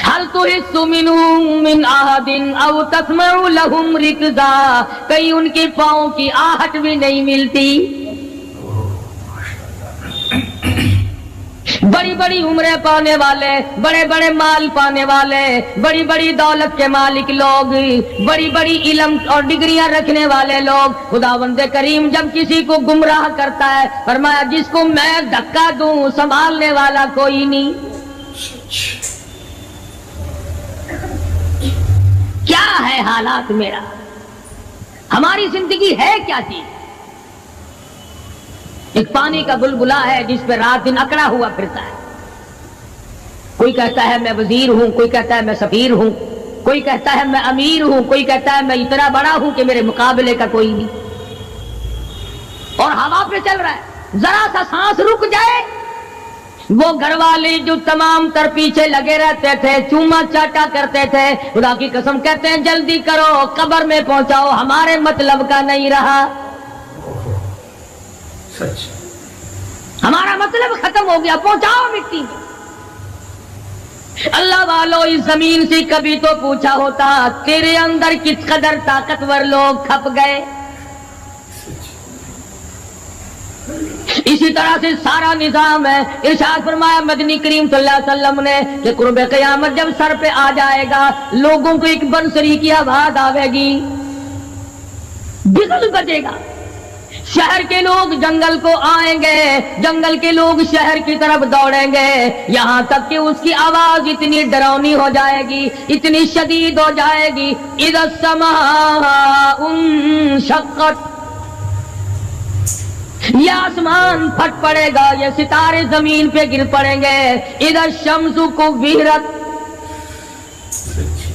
حل تحس منہم من احد او تسمع لہم رکزا, کہیں ان کے پاؤں کی آہٹ بھی نہیں ملتی. بڑی بڑی عمریں پانے والے, بڑے بڑے مال پانے والے, بڑی بڑی دولت کے مالک لوگ, بڑی بڑی علم اور ڈگریاں رکھنے والے لوگ, خداوند کریم جب کسی کو گمراہ کرتا ہے فرمایا جس کو میں دھکا دوں سنبھالنے والا کوئی نہیں. کیا ہے حالات میرا, ہماری زندگی ہے کیا چیز. ایک پانی کا بلبلا ہے جس پہ رات دن اکڑا ہوا پھرتا ہے. کوئی کہتا ہے میں وزیر ہوں, کوئی کہتا ہے میں سفیر ہوں, کوئی کہتا ہے میں امیر ہوں, کوئی کہتا ہے میں اتنا بڑا ہوں کہ میرے مقابلے کا کوئی نہیں. اور ہوا پہ چل رہا ہے, ذرا سا سانس رک جائے وہ گھر والے جو تمام تر پیچھے لگے رہتے تھے, چوما چاٹا کرتے تھے, خدا کی قسم کہتے ہیں جلدی کرو قبر میں پہنچاؤ, ہمارے مطلب کا نہیں رہا. سچ, ہمارا مطلب ختم ہو گیا, پہنچاؤ مٹی میں. اللہ والو اس زمین سے کبھی تو پوچھا ہوتا تیرے اندر کس قدر طاقتور لوگ کھپ گئے. اسی طرح سے سارا نظام ہے. ارشاد فرمایا مدنی کریم صلی اللہ علیہ وسلم نے کہ قرب قیامت جب سر پہ آ جائے گا لوگوں کو ایک بنسری کی آواز آئے گی, بگل بجے گا. شہر کے لوگ جنگل کو آئیں گے, جنگل کے لوگ شہر کی طرف دوڑیں گے, یہاں تک کہ اس کی آواز اتنی ڈراؤنی ہو جائے گی, اتنی شدید ہو جائے گی. اذا السماء انشقت, یہ آسمان پھٹ پڑے گا, یہ ستارے زمین پہ گر پڑیں گے. اذا الشمس کورت,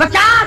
50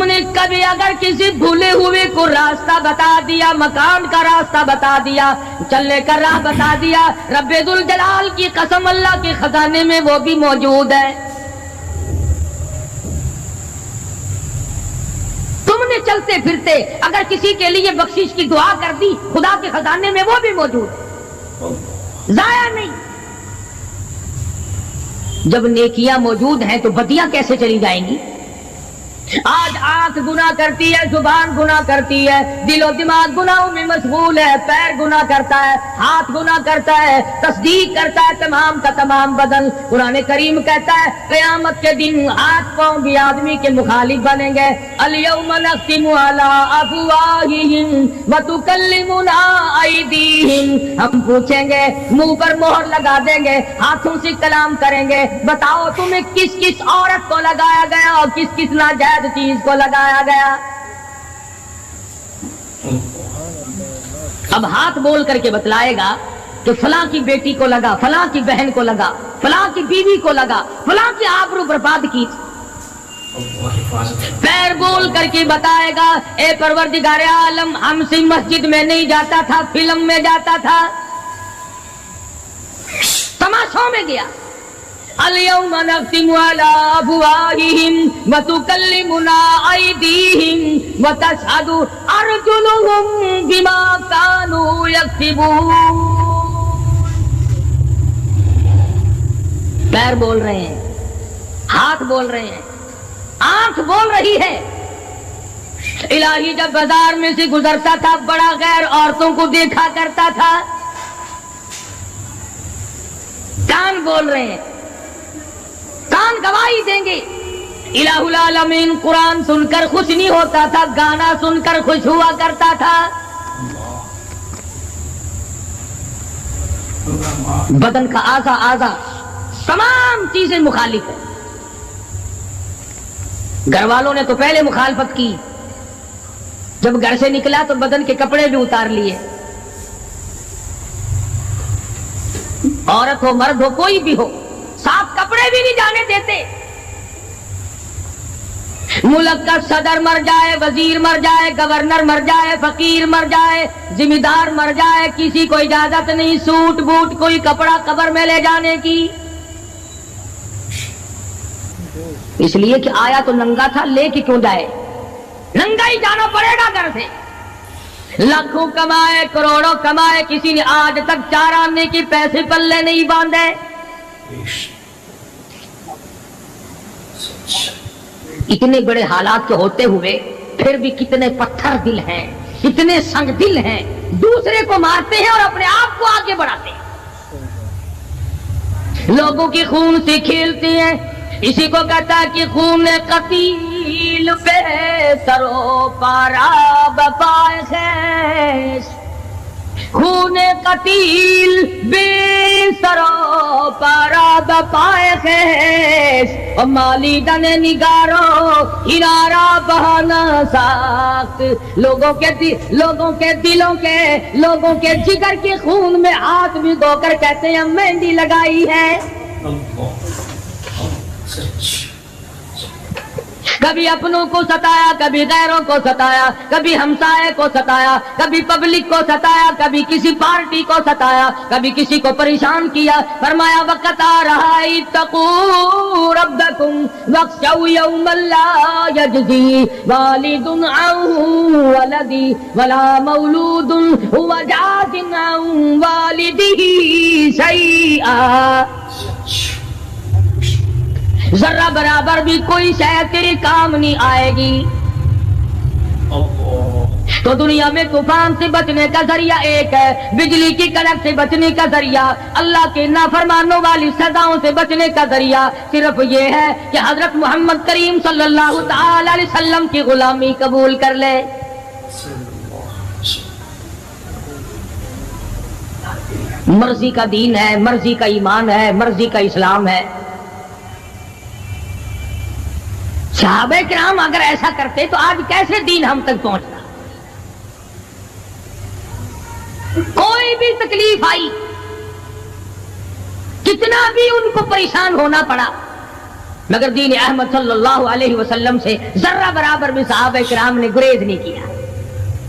تم نے کبھی اگر کسی بھولے ہوئے کو راستہ بتا دیا، مکان کا راستہ بتا دیا، چلنے کا راہ بتا دیا، رب ذوالجلال کی قسم اللہ کے خزانے میں وہ بھی موجود ہے۔ تم نے چلتے پھرتے اگر کسی کے لیے بخشش کی دعا کر دی، خدا کے خزانے میں وہ بھی موجود ہے، ضائع نہیں۔ جب نیکیاں موجود ہیں تو بدیاں کیسے چلی جائیں گی؟ آج آنکھ گناہ کرتی ہے، زبان گناہ کرتی ہے، دل و دماغ گناہوں میں مشغول ہے، پیر گناہ کرتا ہے، ہاتھ گناہ کرتا ہے، تصدیق کرتا ہے تمام کا تمام بدن۔ قرآن کریم کہتا ہے قیامت کے دن ہاتھ پاؤں بھی آدمی کے مخالف بنیں گے۔ الیوم نختم علی افواہہم وتکلمنا ایدیہم، ہم پوچھیں گے، منہ پر مہر لگا دیں گے، ہاتھوں سے کلام کریں گے، بتاؤ تمہیں کس کس عورت کو لگایا گیا اور کس کس ناجائز چیز کو لگایا گیا۔ اب ہاتھ بول کر کے بتلائے گا کہ فلاں کی بیٹی کو لگا، فلاں کی بہن کو لگا، فلاں کی بیوی کو لگا، فلاں کی آبرو برباد کی۔ پیر بول کر کے بتائے گا اے پروردگار عالم، ہم سے مسجد میں نہیں جاتا تھا، فلم میں جاتا تھا، تماشوں میں گیا۔ اليوم نختم على افواههم وتكلمنا ايديهم وتشهد ارجلهم بما كانوا يكسبون۔ پیر بول رہے ہیں، ہاتھ بول رہے ہیں، آنکھ بول رہی ہے۔ الہی جب بازار میں سے گزرتا تھا بڑا غیر عورتوں کو دیکھا کرتا تھا، کان بول رہے ہیں، کان گواہی دیں گے۔ الہ العالمین قرآن سن کر خوش نہیں ہوتا تھا، گانا سن کر خوش ہوا کرتا تھا۔ بدن کا اعضا تمام چیزیں مخالف ہیں۔ گھر والوں نے تو پہلے مخالفت کی، جب گھر سے نکلا تو بدن کے کپڑے بھی اتار لیے، عورت ہو مرد ہو کوئی بھی ہو، صاف کپڑے بھی نہیں جانے دیتے۔ ملک کا صدر مر جائے، وزیر مر جائے، گورنر مر جائے، فقیر مر جائے، ذمہ دار مر جائے، کسی کو اجازت نہیں سوٹ بوٹ کوئی کپڑا قبر میں لے جانے کی، اس لیے کہ آیا تو ننگا تھا، لے کے کیوں جائے؟ ننگا ہی جانا پڑے گا گھر سے۔ لاکھوں کمائے، کروڑوں کمائے، کسی نے آج تک 4 آنے کے پیسے پلے نہیں باندھے۔ اتنے بڑے حالات کے ہوتے ہوئے پھر بھی کتنے پتھر دل ہیں، کتنے سنگ دل ہیں، دوسرے کو مارتے ہیں اور اپنے آپ کو آگے بڑھاتے ہیں، لوگوں کے خون سے کھیلتے ہیں۔ اسی کو کہتا ہے کہ خون قتیل پہ سرو پارا بپائے خیش، خون قتیل بے سرو پارا بپائے خیش، اور مالی دن نگارو ہنارا بہانا ساخت، لوگوں کے دلوں کے، لوگوں کے جگر کے خون میں ہاتھ بھگو کر کہتے ہیں مہندی لگائی ہے۔ کبھی اپنوں کو ستایا، کبھی غیروں کو ستایا، کبھی ہمسائے کو ستایا، کبھی پبلک کو ستایا، کبھی کسی پارٹی کو ستایا، کبھی کسی کو پریشان کیا۔ فرمایا وقت آ رہا ہے اتقوا ربکم واخشوا یوما لا یجزی والد عن ولدی ولا مولود هو جاز عن والدہ شیئا، ذرہ برابر بھی کوئی شے تیرے کام نہیں آئے گی۔ تو دنیا میں طوفان سے بچنے کا ذریعہ ایک ہے، بجلی کی کڑک سے بچنے کا ذریعہ، اللہ کے نافرمانوں والی سزاؤں سے بچنے کا ذریعہ صرف یہ ہے کہ حضرت محمد کریم صلی اللہ تعالی علیہ وسلم کی غلامی قبول کر لے۔ مرضی کا دین ہے، مرضی کا ایمان ہے، مرضی کا اسلام ہے۔ صحابہ کرام اگر ایسا کرتے تو آج کیسے دین ہم تک پہنچتا؟ کوئی بھی تکلیف آئی، کتنا بھی ان کو پریشان ہونا پڑا، مگر دین احمد صلی اللہ علیہ وسلم سے ذرہ برابر بھی صحابہ کرام نے گریز نہیں کیا.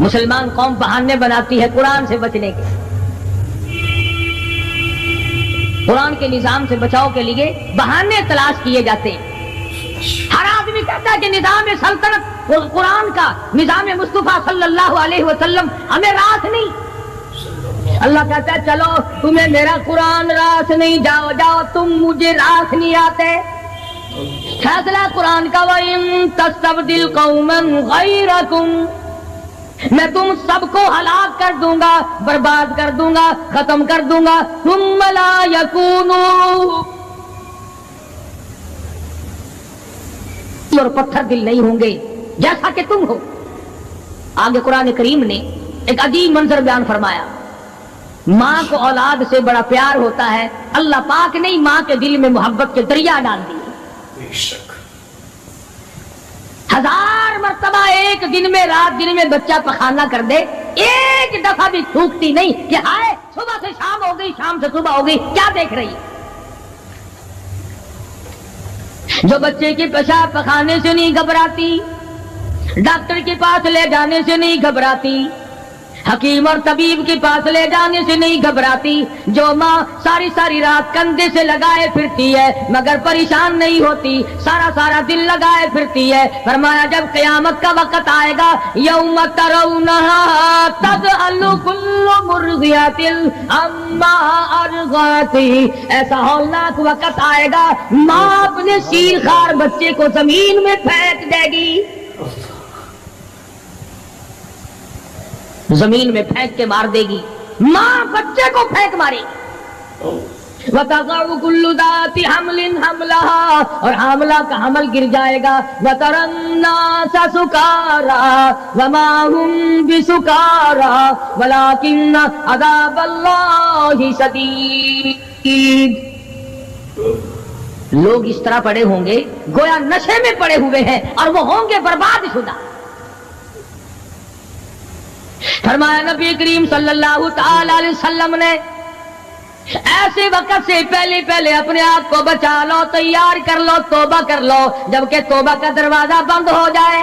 مسلمان قوم بہانے بناتی ہے قرآن سے بچنے کے. قرآن کے نظام سے بچاؤ کے لیے بہانے تلاش کیے جاتے ہیں. ہر آدمی کہتا ہے کہ نظام سلطنت قرآن کا نظام مصطفیٰ صلی اللہ علیہ وسلم ہمیں راس نہیں. اللہ کہتا ہے چلو تمہیں میرا قرآن راس نہیں, جاؤ جاؤ تم مجھے راس نہیں آتے. فیصلہ قرآن کا وَإِن تَسْتَبْدِلْ قَوْمًا غَيْرَكُمْ, میں تم سب کو ہلاک کر دوں گا, برباد کر دوں گا, ختم کر دوں گا. ثُمَّ لَا يَكُونُوا, اور پتھر دل نہیں ہوں گے جیسا کہ تم ہو. آگے قرآن کریم نے ایک عجیب منظر بیان فرمایا. ماں کو اولاد سے بڑا پیار ہوتا ہے, اللہ پاک نے ماں کے دل میں محبت کے دریا ڈال دی. بے شک 1000 مرتبہ ایک دن میں رات دن میں بچہ پخانہ کر دے, ایک دفعہ بھی تھوکتی نہیں کہ ہائے صبح سے شام ہو گئی, شام سے صبح ہو گئی, کیا دیکھ رہی ہے. جو بچے کے پیشاب پخانے سے نہیں گھبراتی, ڈاکٹر کے پاس لے جانے سے نہیں گھبراتی, حکیم اور طبیب کے پاس لے جانے سے نہیں گھبراتی, جو ماں ساری ساری رات کندھے سے لگائے پھرتی ہے مگر پریشان نہیں ہوتی, سارا سارا دن لگائے پھرتی ہے. فرمایا جب قیامت کا وقت آئے گا, یوم ترونہا تذہل کل مرضعۃ عما ارضعت, ایسا ہولناک وقت آئے گا ماں اپنے شیر خوار بچے کو زمین میں پھینک دے گی, زمین میں پھینک کے مار دے گی. ماں بچے کو پھینک مارے گی. وَتَضَعُ كُلُّ ذَاتِ حَمْلٍ حَمْلَهَا, اور حاملہ کا حمل گر جائے گا. وَتَرَى النَّاسَ سُكَارَىٰ وَمَا هُمْ بِسُكَارَىٰ وَلَٰكِنَّ عَذَابَ اللَّهِ شَدِيدٌ. لوگ اس طرح پڑے ہوں گے گویا نشے میں پڑے ہوئے ہیں اور وہ ہوں گے برباد شدہ. فرمایا نبی کریم صلی اللہ تعالی علیہ وسلم نے ایسے وقت سے پہلے پہلے اپنے آپ کو بچا لو, تیار کر لو, توبہ کر لو, جبکہ توبہ کا دروازہ بند ہو جائے.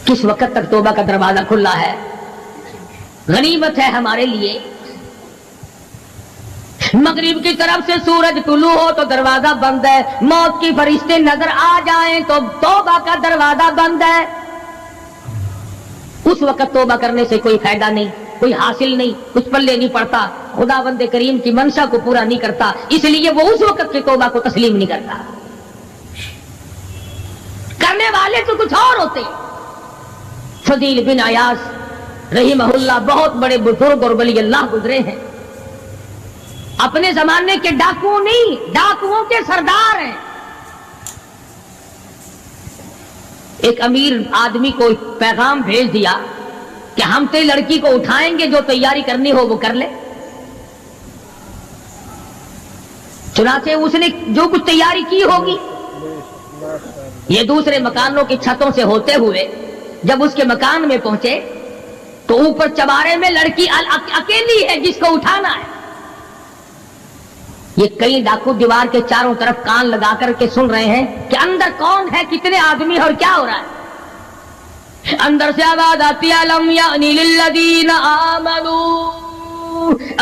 کس وقت تک توبہ کا دروازہ کھلا ہے؟ غنیمت ہے ہمارے لیے. مغرب کی طرف سے سورج طلوع ہو تو دروازہ بند ہے, موت کی فرشتے نظر آ جائیں تو توبہ کا دروازہ بند ہے. اس وقت توبہ کرنے سے کوئی فائدہ نہیں, کوئی حاصل نہیں, کچھ پلے نہیں پڑتا, خدا بند کریم کی منشا کو پورا نہیں کرتا, اس لیے وہ اس وقت کی توبہ کو تسلیم نہیں کرتا. کرنے والے تو کچھ اور ہوتے. فضیل بن عیاض رحمہ اللہ بہت بڑے بزرگ اور ولی اللہ گزرے ہیں, اپنے زمانے کے ڈاکو نہیں, ڈاکوؤں کے سردار ہیں. ایک امیر آدمی کو پیغام بھیج دیا کہ ہم تے لڑکی کو اٹھائیں گے, جو تیاری کرنی ہو وہ کر لے. چنانچہ اس نے جو کچھ تیاری کی ہوگی, یہ دوسرے مکانوں کی چھتوں سے ہوتے ہوئے جب اس کے مکان میں پہنچے تو اوپر چبارے میں لڑکی اکیلی ہے جس کو اٹھانا ہے. یہ کئی ڈاکو دیوار کے چاروں طرف کان لگا کر کے سن رہے ہیں کہ اندر کون ہے, کتنے آدمی اور کیا ہو رہا ہے. اندر سے آواز آتی ہے لم یعنی للذین آمنوا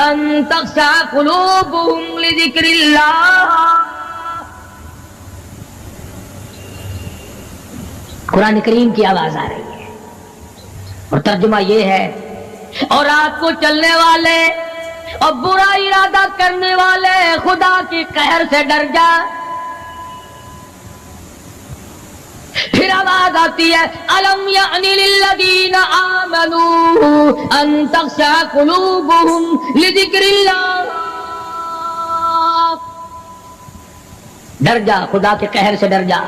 ان تخشع قلوبهم لذکر اللہ. قرآن کریم کی آواز آ رہی ہے اور ترجمہ یہ ہے, اور رات کو چلنے والے اور برا ارادہ کرنے والے خدا کی قہر سے ڈر جا. پھر آواز آتی ہے الم یعنی للذین آمنوا ان تخشع قلوبهم لذکر اللہ. ڈر جا, خدا کے قہر سے ڈر جا.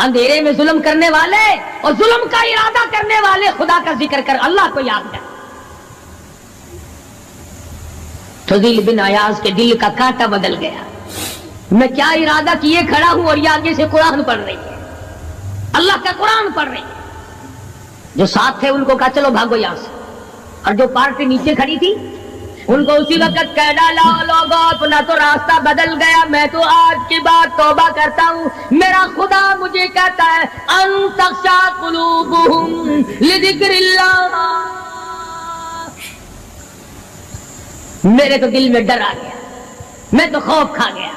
اندھیرے میں ظلم کرنے والے اور ظلم کا ارادہ کرنے والے خدا کا ذکر کر, اللہ کو یاد کر. فضیل بن عیاض کے دل کا کانٹا بدل گیا. میں کیا ارادہ کیے کھڑا ہوں اور یہ آگے سے قرآن پڑھ رہی ہے, اللہ کا قرآن پڑھ رہی ہے. جو ساتھ تھے ان کو کہا چلو بھاگو یہاں سے, اور جو پارٹی نیچے کھڑی تھی ان کو اسی وقت کہہ ڈالا لوگوں اپنا تو راستہ بدل گیا، میں تو آج کی بات توبہ کرتا ہوں، میرا خدا مجھے کہتا ہے ان تخشع قلوبہم لذکر اللہ، میرے تو دل میں ڈر آ گیا، میں تو خوف کھا گیا،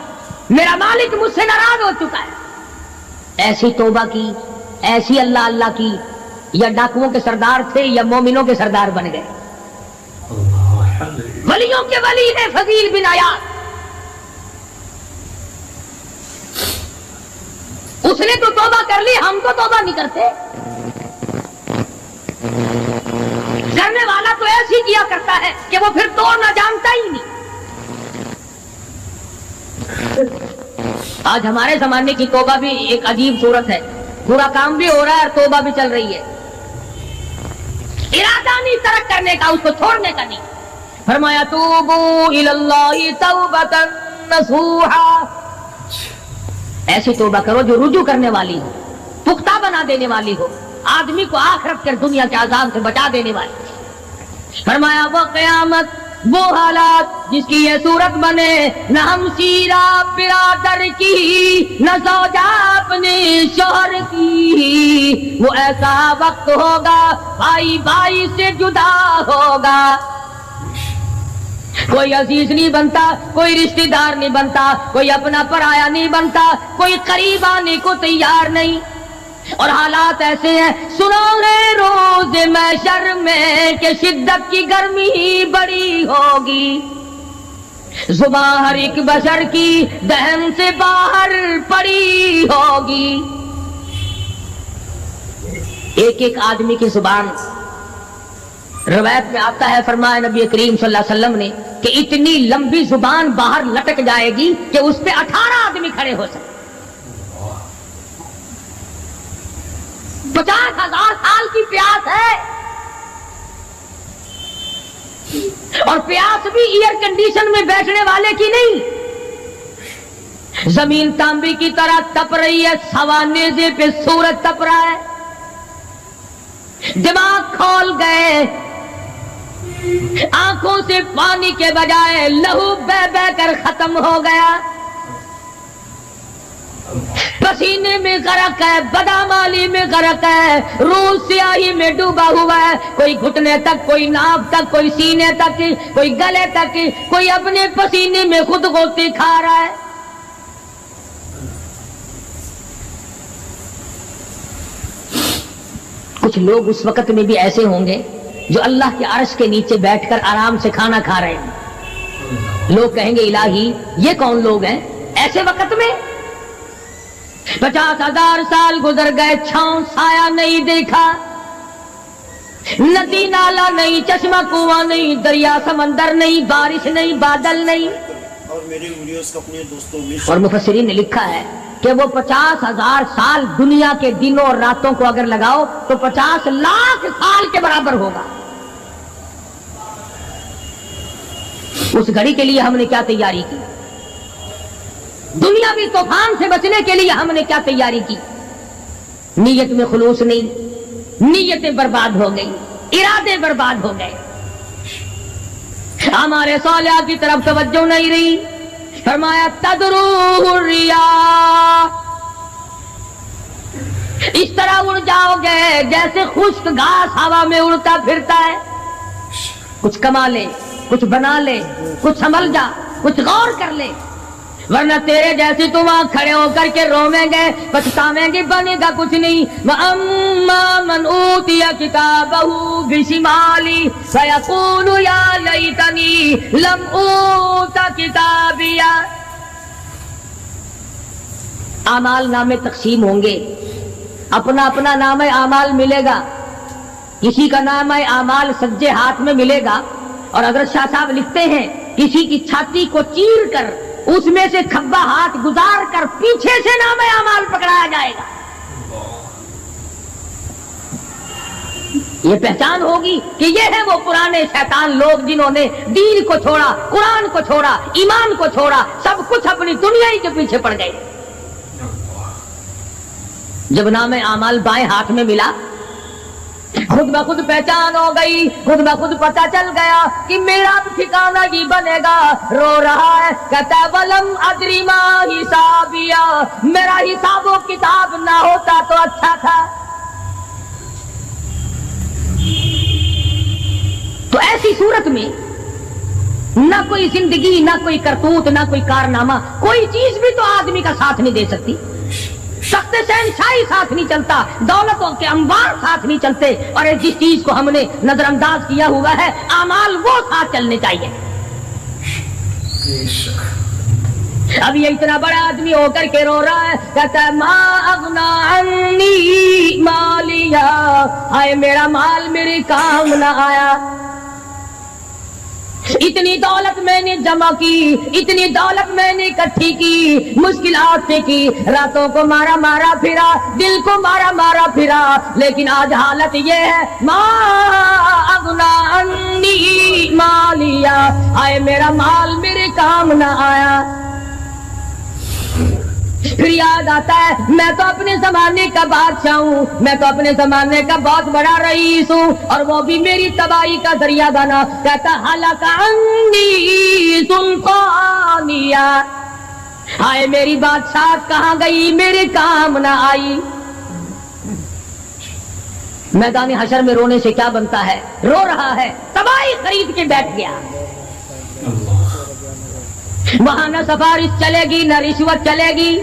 میرا مالک مجھ سے ناراض ہو چکا ہے۔ ایسی توبہ کی، ایسی اللہ اللہ کی، یا ڈاکوؤں کے سردار تھے یا مومنوں کے سردار بن گئے؟ ولیوں کے ولی ہے فضیل بن عیاض، اس نے تو توبہ کر لی، ہم تو توبہ نہیں کرتے۔ کرنے والا تو ایسی کیا کرتا ہے کہ وہ پھر توڑنا جانتا ہی نہیں۔ آج ہمارے زمانے کی توبہ بھی ایک عجیب صورت ہے، پورا کام بھی ہو رہا ہے اور توبہ بھی چل رہی ہے، ارادہ نہیں ترک کرنے کا، اس کو چھوڑنے کا نہیں۔ فرمایا توبو الی اللہ توبۃ نصوحا، ایسی توبہ کرو جو رجوع کرنے والی ہو، پختہ بنا دینے والی ہو، آدمی کو آخرت کے دنیا کے عذاب سے بچا دینے والی۔ فرمایا وہ قیامت، وہ حالات جس کی یہ صورت بنے، نہ ہم سیرا برادر کی، نہ زوجہ اپنے شوہر کی، وہ ایسا وقت ہوگا بھائی بھائی سے جدا ہوگا، کوئی عزیز نہیں بنتا، کوئی رشتہ دار نہیں بنتا، کوئی اپنا پرایا نہیں بنتا، کوئی قریب آنے کو تیار نہیں، اور حالات ایسے ہیں۔ سنو گے روز محشر میں کہ شدت کی گرمی بڑی ہوگی، زبان ہر ایک بشر کی دہن سے باہر پڑی ہوگی، ایک ایک آدمی کی زبان، روایت میں آتا ہے فرمایا نبی کریم صلی اللہ علیہ وسلم نے کہ اتنی لمبی زبان باہر لٹک جائے گی کہ اس پہ 18 آدمی کھڑے ہو سکتے۔ 50,000 سال کی پیاس ہے، اور پیاس بھی ایئر کنڈیشن میں بیٹھنے والے کی نہیں، زمین تانبی کی طرح تپ رہی ہے، سوا نیزے پہ سورج تپ رہا ہے، دماغ کھول گئے، آنکھوں سے پانی کے بجائے لہو بہ بہ کر ختم ہو گیا، پسینے میں غرق ہے، بدامالی میں غرق ہے، روح سیاہی میں ڈوبا ہوا ہے، کوئی گھٹنے تک، کوئی ناف تک، کوئی سینے تک، کوئی گلے تک، کوئی اپنے پسینے میں خود غوطے کھا رہا ہے۔ کچھ لوگ اس وقت میں بھی ایسے ہوں گے جو اللہ کے عرش کے نیچے بیٹھ کر آرام سے کھانا کھا رہے ہیں، لوگ کہیں گے الہی یہ کون لوگ ہیں ایسے وقت میں؟ 50,000 سال گزر گئے، چھاؤں سایہ نہیں دیکھا، ندی نالا نہیں، چشمہ کنواں نہیں، دریا سمندر نہیں، بارش نہیں، بادل نہیں۔ اور میری ویڈیوز کو اپنے دوستوں میں اور مفسرین نے لکھا ہے کہ وہ 50,000 سال دنیا کے دنوں اور راتوں کو اگر لگاؤ تو 50 لاکھ سال کے برابر ہوگا۔ اس گھڑی کے لیے ہم نے کیا تیاری کی؟ دنیاوی طوفان سے بچنے کے لیے ہم نے کیا تیاری کی؟ نیت میں خلوص نہیں، نیتیں برباد ہو گئی، ارادے برباد ہو گئے، ہمارے صالحہ کی طرف توجہ نہیں رہی۔ فرمایا تدروہ الرياح، اس طرح اڑ جاؤ گے جیسے خشک گھاس ہوا میں اڑتا پھرتا ہے، کچھ کما لے، کچھ بنا لے، کچھ سنبھل جا، کچھ غور کر لے، ورنہ تیرے جیسے تم وہاں کھڑے ہو کر کے رویں گے، پچھتاویں گے، بنے گا کچھ نہیں۔ وَأَمَّا مَنْ أُوتِيَ كِتَابَهُ بِشِمَالِهِ فَيَقُولُ يَا لَيْتَنِي لَمْ أُوتَ كِتَابِيَهْ، اعمال نامے تقسیم ہوں گے، اپنا اپنا نام اعمال ملے گا، کسی کا نام اعمال سجے ہاتھ میں ملے گا، اور حضرت شاہ صاحب لکھتے ہیں کسی کی چھاتی کو چیر کر اس میں سے کھبا ہاتھ گزار کر پیچھے سے نام اعمال پکڑایا جائے گا۔ یہ پہچان ہوگی کہ یہ ہے وہ پرانے شیطان لوگ جنہوں نے دین کو چھوڑا، قرآن کو چھوڑا، ایمان کو چھوڑا، سب کچھ اپنی دنیا ہی کے پیچھے پڑ گئے۔ جب نام اعمال بائیں ہاتھ میں ملا خود بخود پہچان ہو گئی، خود بخود پتہ چل گیا کہ میرا ٹھکانہ ہی بنے گا. رو رہا ہے کہتا ہے ولم ادری ما حسابیا، میرا حساب و کتاب نہ ہوتا تو اچھا تھا. تو ایسی صورت میں نہ کوئی زندگی، نہ کوئی کرتوت، نہ کوئی کارنامہ، کوئی چیز بھی تو آدمی کا ساتھ نہیں دے سکتی. تخت شہنشاہی ساتھ نہیں چلتا، دولتوں کے انبار ساتھ نہیں چلتے، اور جس چیز کو ہم نے نظر انداز کیا ہوا ہے اعمال وہ ساتھ چلنے چاہیے. اب یہ اتنا بڑا آدمی ہو کر کے رو رہا ہے، کہتا ہے ما اغنا عنی مالیا، ہائے میرا مال میرے کام نہ آیا. اتنی دولت میں نے جمع کی، اتنی دولت میں نے اکٹھی کی، مشکلات سے کی، راتوں کو مارا مارا پھرا، دل کو مارا مارا پھرا، لیکن آج حالت یہ ہے ما اغنا عنی مالیا، آئے میرا مال میرے کام نہ آیا. پھر یاد آتا ہے میں تو اپنے زمانے کا بادشاہ ہوں، میں تو اپنے زمانے کا بہت بڑا رئیس ہوں، اور وہ بھی میری تباہی کا ذریعہ بنا. کہتا ہلاک عنی سلطانیہ، ہائے میری بادشاہت کہاں گئی، میرے کام نہ آئی. میدان حشر میں رونے سے کیا بنتا ہے؟ رو رہا ہے، تباہی خرید کے بیٹھ گیا. وہاں نہ سفارش چلے گی، نہ رشوت چلے گی،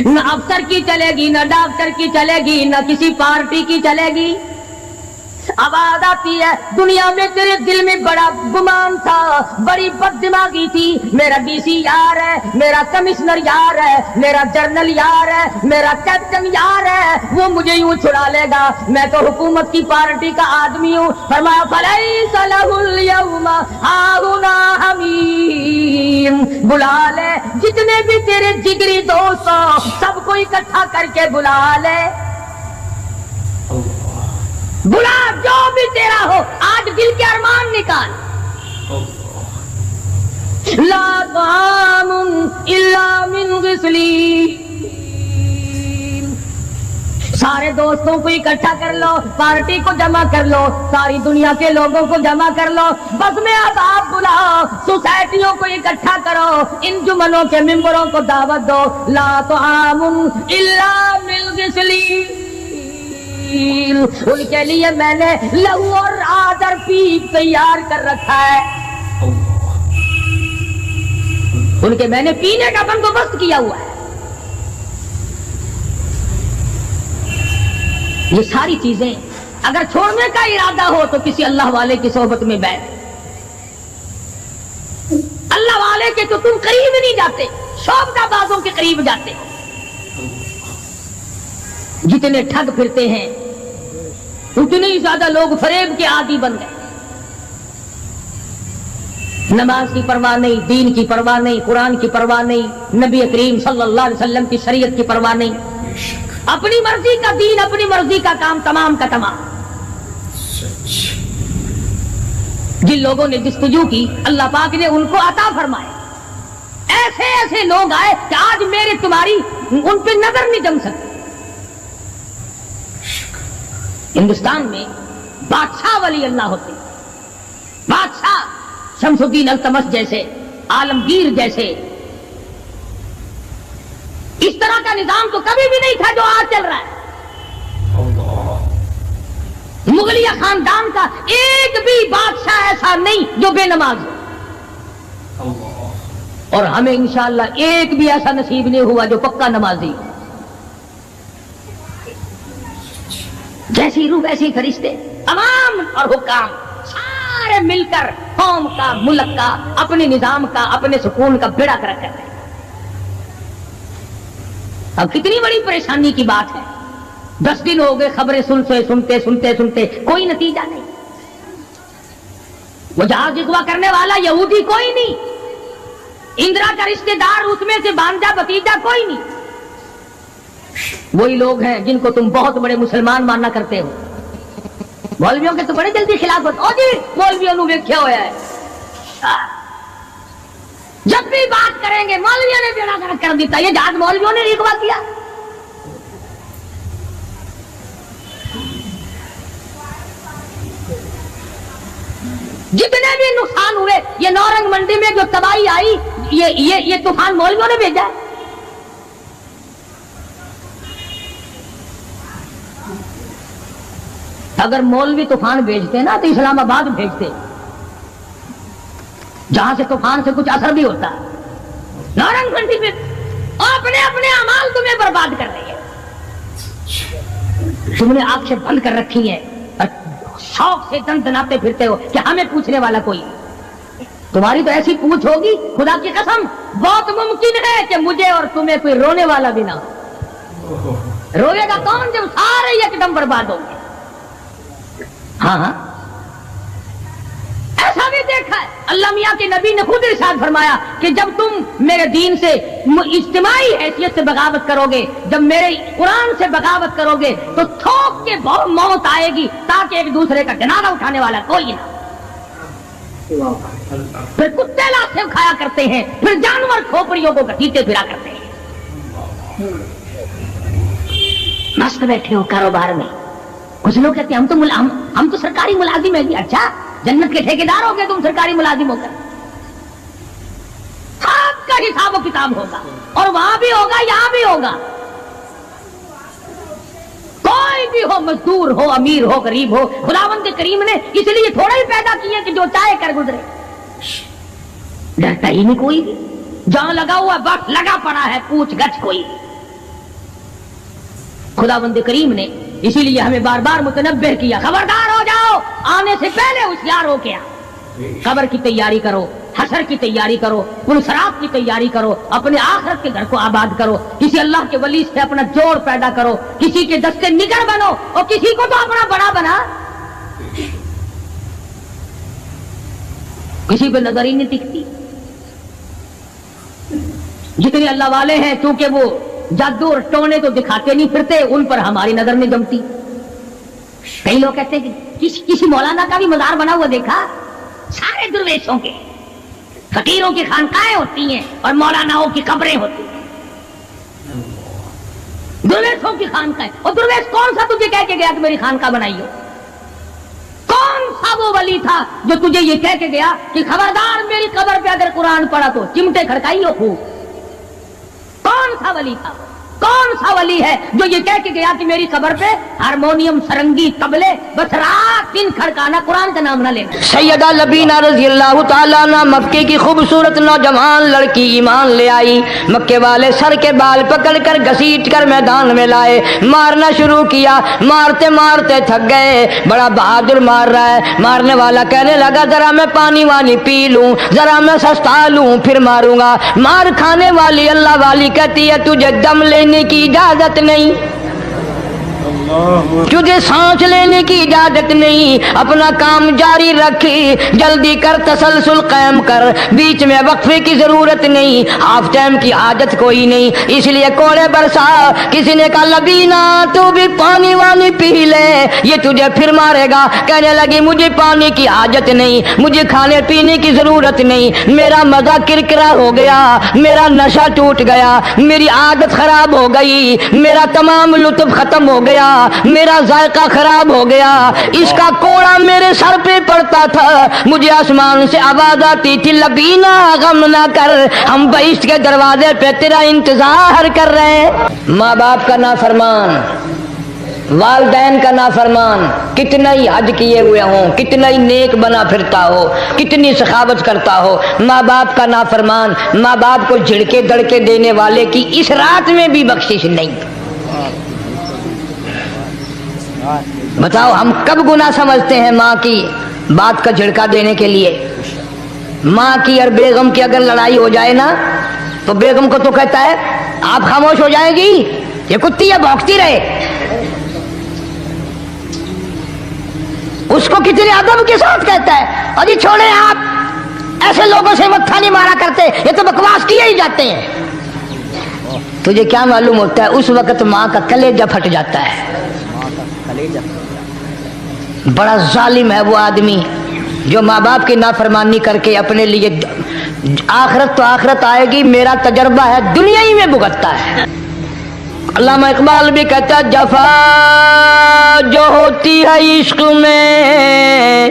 نہ افسر کی چلے گی، نہ ڈاکٹر کی چلے گی، نہ کسی پارٹی کی چلے گی. آواز آتی ہے دنیا میں تیرے دل میں بڑا گمان تھا، بڑی بد دماغی تھی، میرا ڈی سی یار ہے، میرا کمشنر یار ہے، میرا جنرل یار ہے، میرا کیپٹن یار ہے، وہ مجھے یوں چھڑا لے گا، میں تو حکومت کی پارٹی کا آدمی ہوں. فرمایا فلیس لہ اليوم ہاہنا حمیم، بلا لے جتنے بھی تیرے جگری دوست ہو سب کو اکٹھا کر کے بلا لے، بلا جو بھی تیرا ہو، آج دل کے ارمان نکال. لا طعام الا من غسلین، سارے دوستوں کو اکٹھا کر لو، پارٹی کو جمع کر لو، ساری دنیا کے لوگوں کو جمع کر لو، بس میں اب آپ بلاؤ، سوسائٹیوں کو اکٹھا کرو، انجمنوں کے ممبروں کو دعوت دو. لا طعام الا من غسلین، ان کے لیے میں نے لہو اور آدر پیپ تیار کر رکھا ہے، ان کے میں نے پینے کا بندوبست کیا ہوا ہے. یہ ساری چیزیں اگر چھوڑنے کا ارادہ ہو تو کسی اللہ والے کی صحبت میں بیٹھ. اللہ والے کے تو تم قریب نہیں جاتے، شوق بازوں کے قریب جاتے ہو. جتنے ٹھگ پھرتے ہیں اتنے ہی زیادہ لوگ فریب کے عادی بن گئے. نماز کی پرواہ نہیں، دین کی پرواہ نہیں، قرآن کی پرواہ نہیں، نبی کریم صلی اللہ علیہ وسلم کی شریعت کی پرواہ نہیں، اپنی مرضی کا دین، اپنی مرضی کا کام، تمام کا تمام. جن لوگوں نے جستجو کی اللہ پاک نے ان کو عطا فرمائے. ایسے ایسے لوگ آئے کہ آج میرے تمہاری ان پہ نظر نہیں جم سکتی. ہندوستان میں بادشاہ ولی اللہ ہوتے، بادشاہ شمس الدین التمش جیسے، عالمگیر جیسے. اس طرح کا نظام تو کبھی بھی نہیں تھا جو آج چل رہا ہے. مغلیہ خاندان کا ایک بھی بادشاہ ایسا نہیں جو بے نماز ہو، اور ہمیں انشاءاللہ ایک بھی ایسا نصیب نہیں ہوا جو پکا نمازی. جیسی روح ویسی فرشتے، تمام اور حکام سارے مل کر قوم کا، ملک کا، اپنے نظام کا، اپنے سکون کا بیڑا کر رہے ہیں. اب کتنی بڑی پریشانی کی بات ہے. 10 دن ہو گئے خبریں سنتے کوئی نتیجہ نہیں. وہ جہاز اغوا کرنے والا یہودی کوئی نہیں، اندرا کا رشتہ دار اس میں سے بانجا بتیجا کوئی نہیں. وہی لوگ ہیں جن کو تم بہت بڑے مسلمان ماننا کرتے ہو. مولویوں کے تو بڑے جلدی خلافت. او جی مولویوں نے ویکھیا ہوا ہے، جب بھی بات کریں گے مولویوں نے بیڑا گرک کر دیتا. یہ جہاز مولویوں نے اغوا کیا. جتنے بھی نقصان ہوئے، یہ نورنگ منڈی میں جو تباہی آئی، یہ طوفان مولویوں نے بھیجا ہے۔ اگر مولوی طوفان بھیجتے نا تو اسلام آباد بھیجتے، جہاں سے طوفان سے کچھ اثر بھی ہوتا ہے۔ نورنگ منڈی میں اپنے اپنے اعمال تمہیں برباد کر رہی ہے، تم نے آنکھیں بند کر رکھی ہیں اور شوق سے دن دناتے پھرتے ہو کہ ہمیں پوچھنے والا کوئی۔ تمہاری تو ایسی پوچھ ہوگی، خدا کی قسم بہت ممکن ہے کہ مجھے اور تمہیں کوئی رونے والا بھی نہ ہو۔ روئے گا کون جب سارے ایک دم برباد ہوں گے؟ ہاں ایسا بھی دیکھا ہے، اللہ میاں کے نبی نے خود ارشاد فرمایا کہ جب تم میرے دین سے اجتماعی حیثیت سے بغاوت کرو گے، جب میرے قرآن سے بغاوت کرو گے تو تھوک کے بہت موت آئے گی تاکہ ایک دوسرے کا جنازہ اٹھانے والا کوئی نہ۔ پھر کتے لاشیں کھایا کرتے ہیں، پھر جانور کھوپڑیوں کو گھسیٹتے پھرا کرتے ہیں۔ مست بیٹھے ہو کاروبار میں، کچھ لوگ کہتے ہیں ہم تو سرکاری ملازم ہیں۔ اچھا، جنت کے ٹھیکیدار ہو گئے تم سرکاری ملازم ہو کر؟ آپ کا حساب و کتاب ہوگا، اور وہاں بھی ہوگا یہاں بھی ہوگا۔ کوئی بھی ہو، مزدور ہو، امیر ہو، غریب ہو، خداوند کریم نے اس لیے تھوڑا ہی پیدا کیے کہ جو چاہے کر گزرے، ڈرتا ہی نہیں کوئی بھی۔ جہاں لگا ہوا وقت لگا پڑا ہے، پوچھ گچھ کوئی۔ خداوند کریم نے اسی لیے ہمیں بار بار متنبہ کیا، خبردار ہو جاؤ، آنے سے پہلے ہوشیار ہو کے آؤ۔ قبر کی تیاری کرو، حشر کی تیاری کرو، پلسرات کی تیاری کرو، اپنے آخرت کے گھر کو آباد کرو، کسی اللہ کے ولی سے اپنا جوڑ پیدا کرو، کسی کے دستے نگر بنو، اور کسی کو تو اپنا بڑا بنا۔ کسی پہ نظر ہی نہیں ٹکتی۔ جتنے اللہ والے ہیں چونکہ وہ جادو اور ٹونے تو دکھاتے نہیں پھرتے، ان پر ہماری نظر نہیں جمتی۔ کئی لوگ کہتے ہیں کہ کسی مولانا کا بھی مزار بنا ہوا دیکھا؟ سارے درویشوں کے، فقیروں کی خانقاہیں ہوتی ہیں اور مولاناؤں کی قبریں ہوتی ہیں، درویشوں کی خانقاہیں۔ اور درویش کون سا تجھے کہہ کے گیا کہ میری خانقاہ بنائی ہو؟ کون سا وہ ولی تھا جو تجھے یہ کہہ کے گیا کہ خبردار میری قبر پہ اگر قرآن پڑھا تو چمٹے کھڑکائی ہو خوب؟ کون سا ولی تھا؟ کون سا ولی ہے جو یہ کہہ کے گیا کہ میری قبر پہ ہارمونیم، سرنگی، طبلے بس رات دن کھڑکانا، قرآن کا نام نہ لینا؟ سیدہ لبینہ رضی اللہ تعالیٰ عنہ مکے کی خوبصورت نوجوان لڑکی ایمان لے آئی۔ مکے والے سر کے بال پکڑ کر گھسیٹ کر میدان میں لائے، مارنا شروع کیا، مارتے مارتے تھک گئے، بڑا بہادر مار رہا ہے۔ مارنے والا کہنے لگا ذرا میں پانی وانی پی لوں، ذرا میں سستا لوں پھر ماروں گا۔ مار کھانے والی اللہ والی کہتی ہے تجھے دم لینے کی اجازت نہیں، تجھے سانس لینے کی اجازت نہیں، اپنا کام جاری رکھ، جلدی کر، تسلسل قائم کر، بیچ میں وقفے کی ضرورت نہیں، ہاف ٹائم کی عادت کوئی نہیں، اس لیے کوڑے برسا۔ کسی نے کہا لبینہ تو بھی پانی وانی پی لے، یہ تجھے پھر مارے گا۔ کہنے لگی مجھے پانی کی حاجت نہیں، مجھے کھانے پینے کی ضرورت نہیں، میرا مزہ کرکرا ہو گیا، میرا نشہ ٹوٹ گیا، میری عادت خراب ہو گئی، میرا تمام لطف ختم ہو گیا، میرا ذائقہ خراب ہو گیا، اس کا کوڑا میرے سر پہ پڑتا تھا، مجھے آسمان سے آواز آتی تھی لبینہ غم نہ کر، ہم بہشت کے دروازے پہ تیرا انتظار کر رہے ہیں۔ ماں باپ کا نافرمان، والدین کا نافرمان، کتنا ہی حج کیے ہوئے ہوں، کتنا ہی نیک بنا پھرتا ہو، کتنی سخاوت کرتا ہو، ماں باپ کا نافرمان، ماں باپ کو جھڑکے دڑکے دینے والے کی اس رات میں بھی بخشش نہیں۔ بتاؤ ہم کب گناہ سمجھتے ہیں ماں کی بات کا جھڑکا دینے کے لیے؟ ماں کی اور بیگم کی اگر لڑائی ہو جائے نا تو بیگم کو تو کہتا ہے آپ خاموش ہو جائیں گی، یہ کتی ہے بھونکتی رہے۔ اس کو کتنے ادب کے ساتھ کہتا ہے اور یہ چھوڑے آپ ایسے لوگوں سے متھا نہیں مارا کرتے، یہ تو بکواس کیے ہی جاتے ہیں۔ تجھے کیا معلوم ہوتا ہے اس وقت ماں کا کلیجہ پھٹ جاتا ہے۔ بڑا ظالم ہے وہ آدمی جو ماں باپ کی نافرمانی کر کے اپنے لیے آخرت تو آخرت آئے گی، میرا تجربہ ہے دنیا ہی میں بھگتتا ہے۔ علامہ اقبال بھی کہتا ہے جفا جو ہوتی ہے عشق میں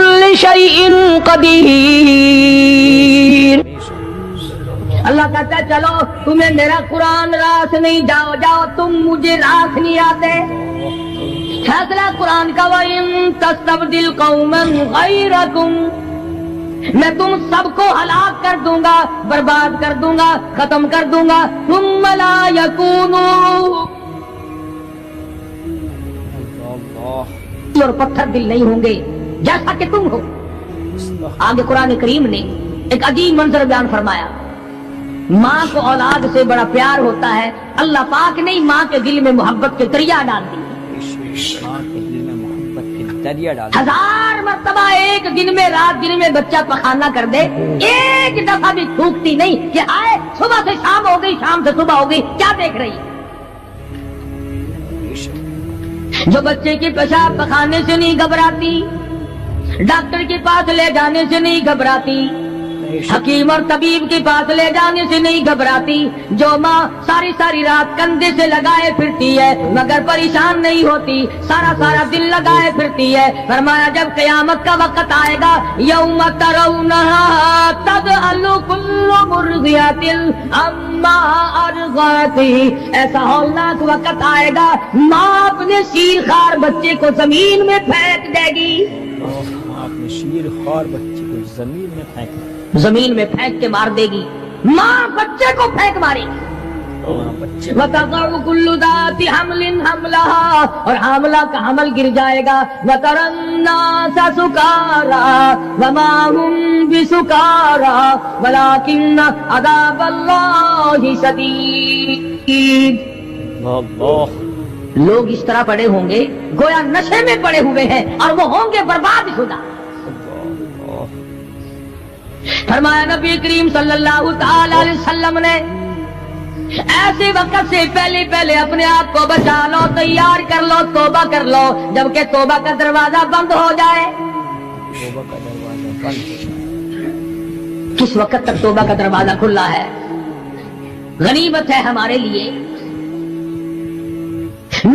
كل شيء قدير. اللہ کہتا ہے چلو تمہیں میرا قرآن راس نہیں، جاؤ جاؤ تم مجھے راس نہیں آتے. فیصلہ قرآن کا وَإِن تَسْتَبْدِلْ قَوْمًا غَيْرَكُمْ، میں تم سب کو ہلاک کر دوں گا، برباد کر دوں گا، ختم کر دوں گا. ثُمَّ لَا يَكُونُوا، اور پتھر دل نہیں ہوں گے جیسا کہ تم ہو. آگے قرآن کریم نے ایک عجیب منظر بیان فرمایا. ماں کو اولاد سے بڑا پیار ہوتا ہے، اللہ پاک نے ماں کے دل میں محبت کے دریا ڈال دی. ہزار مرتبہ ایک دن میں رات دن میں بچہ پخانہ کر دے، ایک دفعہ بھی تھوکتی نہیں کہ آئے صبح سے شام ہو گئی، شام سے صبح ہو گئی، کیا دیکھ رہی. جو بچے کے پیشاب پخانے سے نہیں گھبراتی، ڈاکٹر کے پاس لے جانے سے نہیں گھبراتی، حکیم اور طبیب کے پاس لے جانے سے نہیں گھبراتی، جو ماں ساری ساری رات کندھے سے لگائے پھرتی ہے مگر پریشان نہیں ہوتی، سارا سارا دل لگائے پھرتی ہے. فرمایا جب قیامت کا وقت آئے گا، یوم ترونہا تذہل کل مرضعۃ عما ارضعت، ایسا ہولناک وقت آئے گا ماں اپنے شیر خوار بچے کو زمین میں پھینک دے گی. اپنے شیر خوار بچے کو زمین میں پھینک دے گی، زمین میں پھینک کے مار دے گی. ماں بچے کو پھینک مارے گی. وَتَضَعُ كُلُّ ذَاتِ حَمْلٍ حَمْلَهَا، اور حاملہ کا حمل گر جائے گا. وَتَرَى النَّاسَ سُكَارَى وَمَا هُمْ بِسُكَارَى وَلَكِنَّ عَذَابَ اللَّهِ شَدِيدٌ. لوگ اس طرح پڑے ہوں گے گویا نشے میں پڑے ہوئے ہیں اور وہ ہوں گے برباد شدہ. فرمایا نبی کریم صلی اللہ تعالی علیہ وسلم نے ایسے وقت سے پہلے پہلے اپنے آپ کو بچا لو، تیار کر لو، توبہ کر لو، جبکہ توبہ کا دروازہ بند ہو جائے. کس وقت تک توبہ کا دروازہ کھلا ہے؟ غنیمت ہے ہمارے لیے.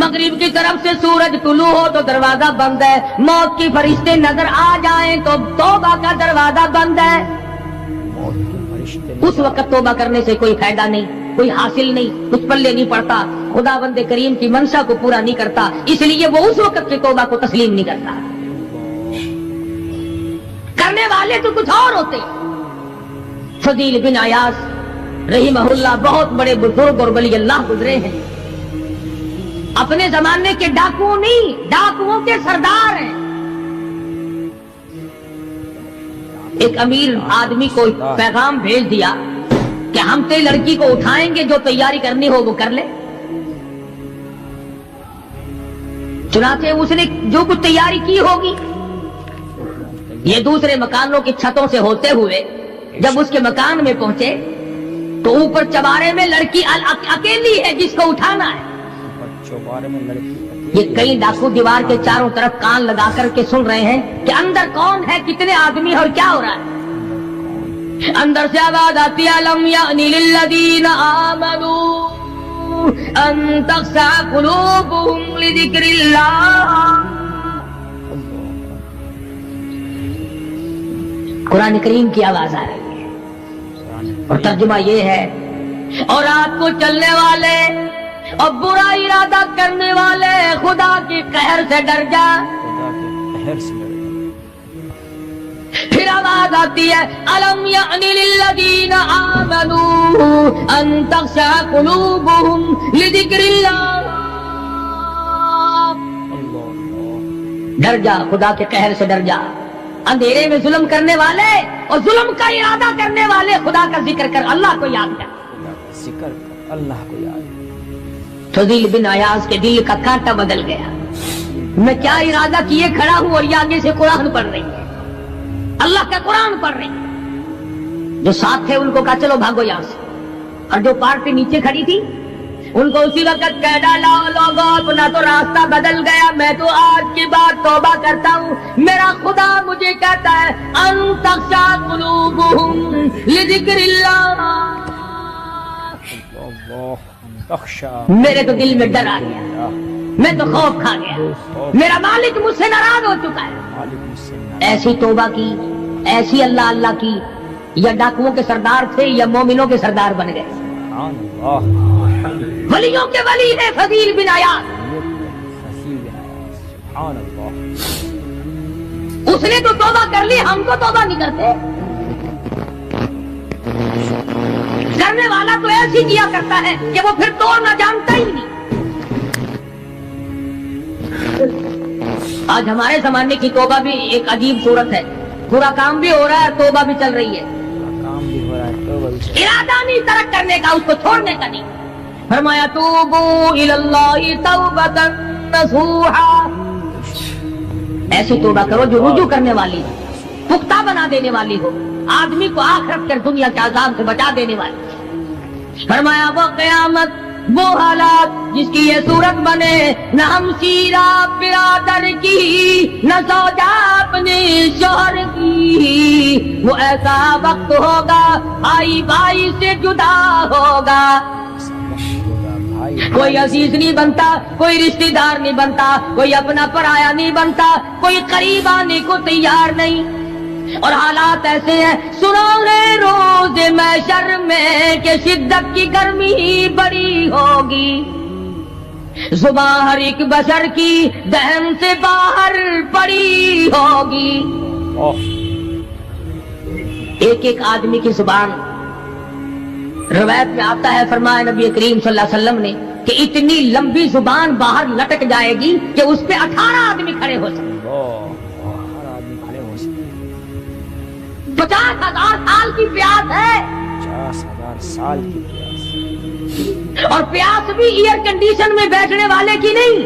مغرب کی طرف سے سورج طلوع ہو تو دروازہ بند ہے، موت کے فرشتے نظر آ جائیں تو توبہ کا دروازہ بند ہے. اس وقت توبہ کرنے سے کوئی فائدہ نہیں، کوئی حاصل نہیں، کچھ پلے نہیں پڑتا، خدا بند کریم کی منشا کو پورا نہیں کرتا، اس لیے وہ اس وقت کی توبہ کو تسلیم نہیں کرتا. کرنے والے تو کچھ اور ہوتے. فضیل بن عیاض رحمہ اللہ بہت بڑے بزرگ اور ولی اللہ گزرے ہیں. اپنے زمانے کے ڈاکو نہیں، ڈاکوؤں کے سردار ہیں. ایک امیر آدمی کو پیغام بھیج دیا کہ ہم تیری لڑکی کو اٹھائیں گے، جو تیاری کرنی ہو وہ کر لے. چنانچہ اس نے جو کچھ تیاری کی ہوگی، یہ دوسرے مکانوں کی چھتوں سے ہوتے ہوئے جب اس کے مکان میں پہنچے تو اوپر چوارے میں لڑکی اکیلی ہے جس کو اٹھانا ہے. یہ کئی ڈاکو دیوار کے چاروں طرف کان لگا کر کے سن رہے ہیں کہ اندر کون ہے، کتنے آدمی اور کیا ہو رہا ہے. اندر سے آواز آتی ہے لم یأن للذین آمنوا ان تخشع قلوبهم لذکر اللہ. قرآن کریم کی آواز آ رہی ہے اور ترجمہ یہ ہے، اور رات کو چلنے والے اور برا ارادہ کرنے والے خدا کی قہر سے ڈر جا. پھر آواز آتی ہے الم یأن للذین آمنوا ان تخشع قلوبهم لذکر اللہ. ڈر جا، خدا کے قہر سے ڈر جا. اندھیرے میں ظلم کرنے والے اور ظلم کا ارادہ کرنے والے خدا کا ذکر کر، اللہ کو یاد کر، ذکر کر، اللہ کو یاد. فضیل بن عیاض کے دل کا کانٹا بدل گیا. میں کیا ارادہ کیے کھڑا ہوں اور یہ آگے سے قرآن پڑھ رہی ہے، اللہ کا قرآن پڑھ رہی ہے. جو ساتھ تھے ان کو کہا چلو بھاگو یہاں سے، اور جو پارٹی نیچے کھڑی تھی ان کو اسی وقت کہہ ڈالا لوگوں اپنا تو راستہ بدل گیا، میں تو آج کے بعد توبہ کرتا ہوں. میرا خدا مجھے کہتا ہے ان تخشع قلوبهم لذکر اللہ. میرے تو دل میں ڈر آ گیا. میں تو خوف کھا گیا, میرا مالک مجھ سے ناراض ہو چکا ہے. مالک مجھ سے ایسی توبہ کی, ایسی اللہ اللہ کی, یا ڈاکوؤں کے سردار تھے یا مومنوں کے سردار بن گئے. سبحان اللہ. ولیوں کے ولی ہے فضیل بن عیاض. سبحان اللہ. اس نے تو توبہ کر لی, ہم تو توبہ نہیں کرتے. کرنے والا تو ایسی کیا کرتا ہے کہ وہ پھر توڑنا جانتا ہی نہیں. آج ہمارے زمانے کی توبہ بھی ایک عجیب صورت ہے. پورا کام بھی ہو رہا ہے, توبہ بھی چل رہی ہے. کام بھی ہو رہا ہے, توبہ بھی. ارادہ نہیں ترک کرنے کا, اس کو چھوڑنے کا نہیں. فرمایا توبو الی اللہ توبۃ نصوحا, ایسی توبہ کرو جو رجوع کرنے والی ہو, پختہ بنا دینے والی ہو, آدمی کو آخرت کر دنیا کے عذاب سے بچا دینے والی. فرمایا وہ قیامت, وہ حالات جس کی یہ صورت بنے, نہ ہم سیرا برادر کی, نہ سوجا اپنے شوہر کی. وہ ایسا وقت ہوگا بھائی بھائی سے جدا ہوگا. کوئی عزیز نہیں بنتا, کوئی رشتہ دار نہیں بنتا, کوئی اپنا پرایا نہیں بنتا, کوئی قریب آنے کو تیار نہیں. اور حالات ایسے ہیں, سنو گے روز محشر میں کہ شدت کی گرمی بڑی ہوگی. زبان ہر ایک بشر کی دہن سے باہر پڑی ہوگی. ایک ایک آدمی کی زبان, روایت میں آتا ہے, فرمایا نبی کریم صلی اللہ علیہ وسلم نے کہ اتنی لمبی زبان باہر لٹک جائے گی کہ اس پہ 18 آدمی کھڑے ہو سکتے. 50,000 سال کی پیاس ہے, 50,000 سال کی پیاس. اور پیاس بھی ایئر کنڈیشن میں بیٹھنے والے کی نہیں.